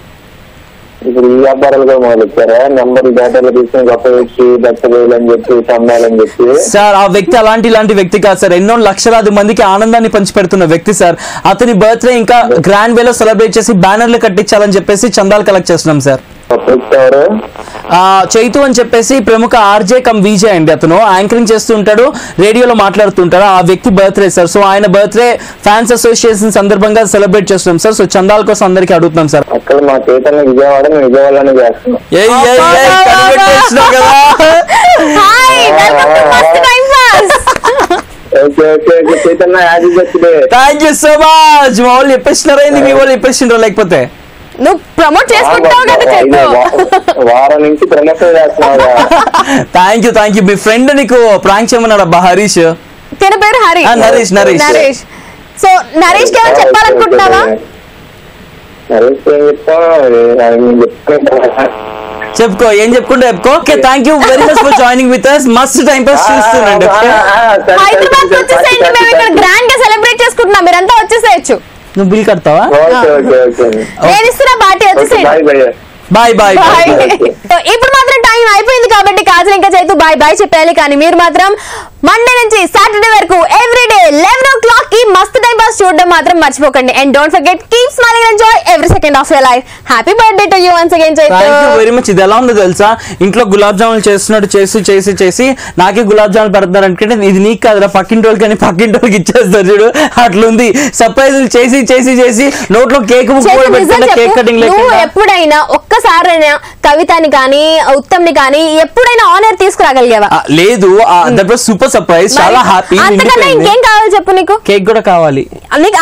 S3: ఇప్పుడు ఈ వ్యాపారాలు కూడా మొదలు ఇచ్చారా? నెంబర్ డేటాలో తీసుకుని గొప్ప వ్యక్తి దత్తవేలు అని చెప్పి చందాలని చెప్పి.
S2: సార్ ఆ వ్యక్తి ఇలాంటి వ్యక్తి కాదు సార్, ఎన్నో లక్షలాది మందికి ఆనందాన్ని పంచిపెడుతున్న వ్యక్తి సార్. అతని బర్త్డే ఇంకా గ్రాండ్ వేలో సెలబ్రేట్ చేసి బ్యానర్లు కట్టించాలని చెప్పేసి చందాలు కలెక్ట్ చేస్తున్నాం సార్. చైతు అని చెప్పేసి ప్రముఖ ఆర్జే కమ్ విజే అండి, అతను యాంకరింగ్ చేస్తూ ఉంటాడు, రేడియోలో మాట్లాడుతుంటాడు. ఆ వ్యక్తి బర్త్డే సార్. సో ఆయన బర్త్డే ఫ్యాన్స్ అసోసియేషన్ సందర్భంగా సెలబ్రేట్ చేస్తున్నాం సార్. సో చందాల కోసం అందరికి అడుగుతున్నాం సార్.
S3: అక్కడ మా చైతన్య విజయవాడలోనే చేస్తున్నాం.
S2: Thank you so much. మా వాళ్ళు చెప్పేసినారా, మీ వాళ్ళు చెప్పేసిండ్రా లేకపోతే?
S1: నువ్వు ప్రమోట్ చేసుకుంటావు కదా చెప్పు.
S3: వారం నుంచి ప్రమోషన్ చేస్తున్నావు.
S2: Thank you. మీ ఫ్రెండ్ నీకు ప్రాంక్ చేయమన్నాడు అబ్బా హరీష్.
S1: తన పేరు హరి. నరేష్. సో నరేష్ కి ఏమైనా చెప్పాలనుకుంటున్నావా?
S2: చెప్పుకో, ఏం చెప్పుకుంటా చెప్పుకో. Okay, thank you very much for joining with us. మస్త్ టైం పాస్ చేస్తున్నాండి.
S1: హైదరాబాద్ వచ్చేసేయండి, మేము ఇక్కడ గ్రాండ్ గా సెలబ్రేట్ చేసుకుంటున్నాం, మీరంతా వచ్చేసేయచ్చు.
S2: నువ్వు బిల్ కడతావా?
S1: నేను ఇస్తున్నా పార్టీ, వచ్చేసేయండి.
S2: బాయ్.
S1: ఇప్పుడు మాత్రం టైం అయిపోయింది కాబట్టి కాజల్ ఇంకా చైతు బాయ్ చెప్పాలి. కానీ మీరు మాత్రం మండే నుంచి సాటర్డే వరకు ఎవ్రీడే 11 o'clock కి మస్తు టైం పాస్ చూడడం మాత్రం మర్చిపోకండి. And don't forget keep smiling and enjoy every second of your life. Happy birthday to you once again Chaitu.
S2: Thank you very much. ఇది ఎలా ఉందో తెలుసా, ఇంట్లో గులాబ్ జాములు చేస్తున్నట్టు చేసి నాకే గులాబ్ జాములు పెడతారు అనుకుంటే ఇది నీకు కాదురా, పక్కింటోళ్ళకి అని పక్కింటోళ్ళకి ఇచ్చేస్తారు చూడు, అట్లుంది. సర్ప్రైజులు చేసి నోట్లో కేక్ కేక్ కటింగ్.
S1: ఎప్పుడైనా ఒక్కసారైనా కవితని కానీ ఉత్తమ్ని కానీ ఎప్పుడైనా ఆనర్ తీసుకురాగలిగావా?
S2: లేదు, దట్ వాస్ సూపర్ సర్ప్రైజ్. చాలా హ్యాపీ.
S1: అంతకన్నా ఇంకేం కావాలి చెప్పు? నీకు కేక్
S2: కూడా కావాలి.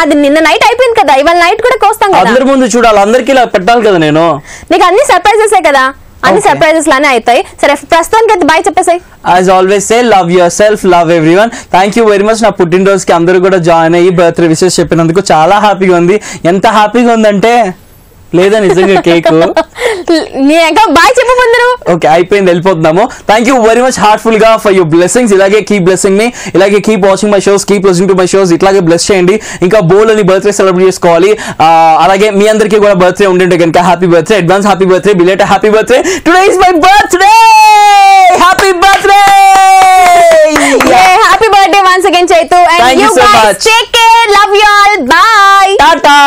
S1: అది నిన్న నైట్ అయిపోయింది కదా, ఇవాళ నైట్ కూడా కోస్తాం కదా.
S2: అందరి ముందు చూడాలి, అందరికి ఇలా పెట్టాలి కదా. నేను
S1: నీకు అన్ని సర్ప్రైజెస్ కదా, అన్ని సర్ప్రైజెస్ లానే అవుతాయి. సరే ప్రస్తుతానికి అయితే బాయ్ చెప్పేసాయి.
S2: As always say love yourself, love everyone. Thank you very much. నా పుట్టినరోజుకి అందరూ కూడా జాయిన్ అయ్యి బర్త్డే విషెస్ చెప్పినందుకు చాలా హ్యాపీగా ఉంది. ఎంత హ్యాపీగా ఉందంటే లేదా నిజంగా కేక్
S1: బాయ్ చెప్పు ముందు.
S2: ఓకే, అయిపోయింది, వెళ్ళిపోతున్నాము. Thank you very much heartful గా ఫర్ యువర్ బ్లెస్సింగ్స్. ఇలాగే కీప్ బ్లెస్సింగ్ మీ, ఇలాగే keep watching my shows, keep listening to my shows. ఇట్లాగే బ్లెస్ చేయండి. ఇంకా బోల్డ్ అని బర్త్డే సెలబ్రేట్ చేసుకోవాలి. అలాగే మీ అందరికీ కూడా బర్త్డే ఉండింటే కనుక happy birthday, advance happy birthday, belated happy birthday. Today is my birthday. Happy birthday.
S1: Happy birthday once again Chaitu. And you guys take care, love you all, by,
S2: Tata.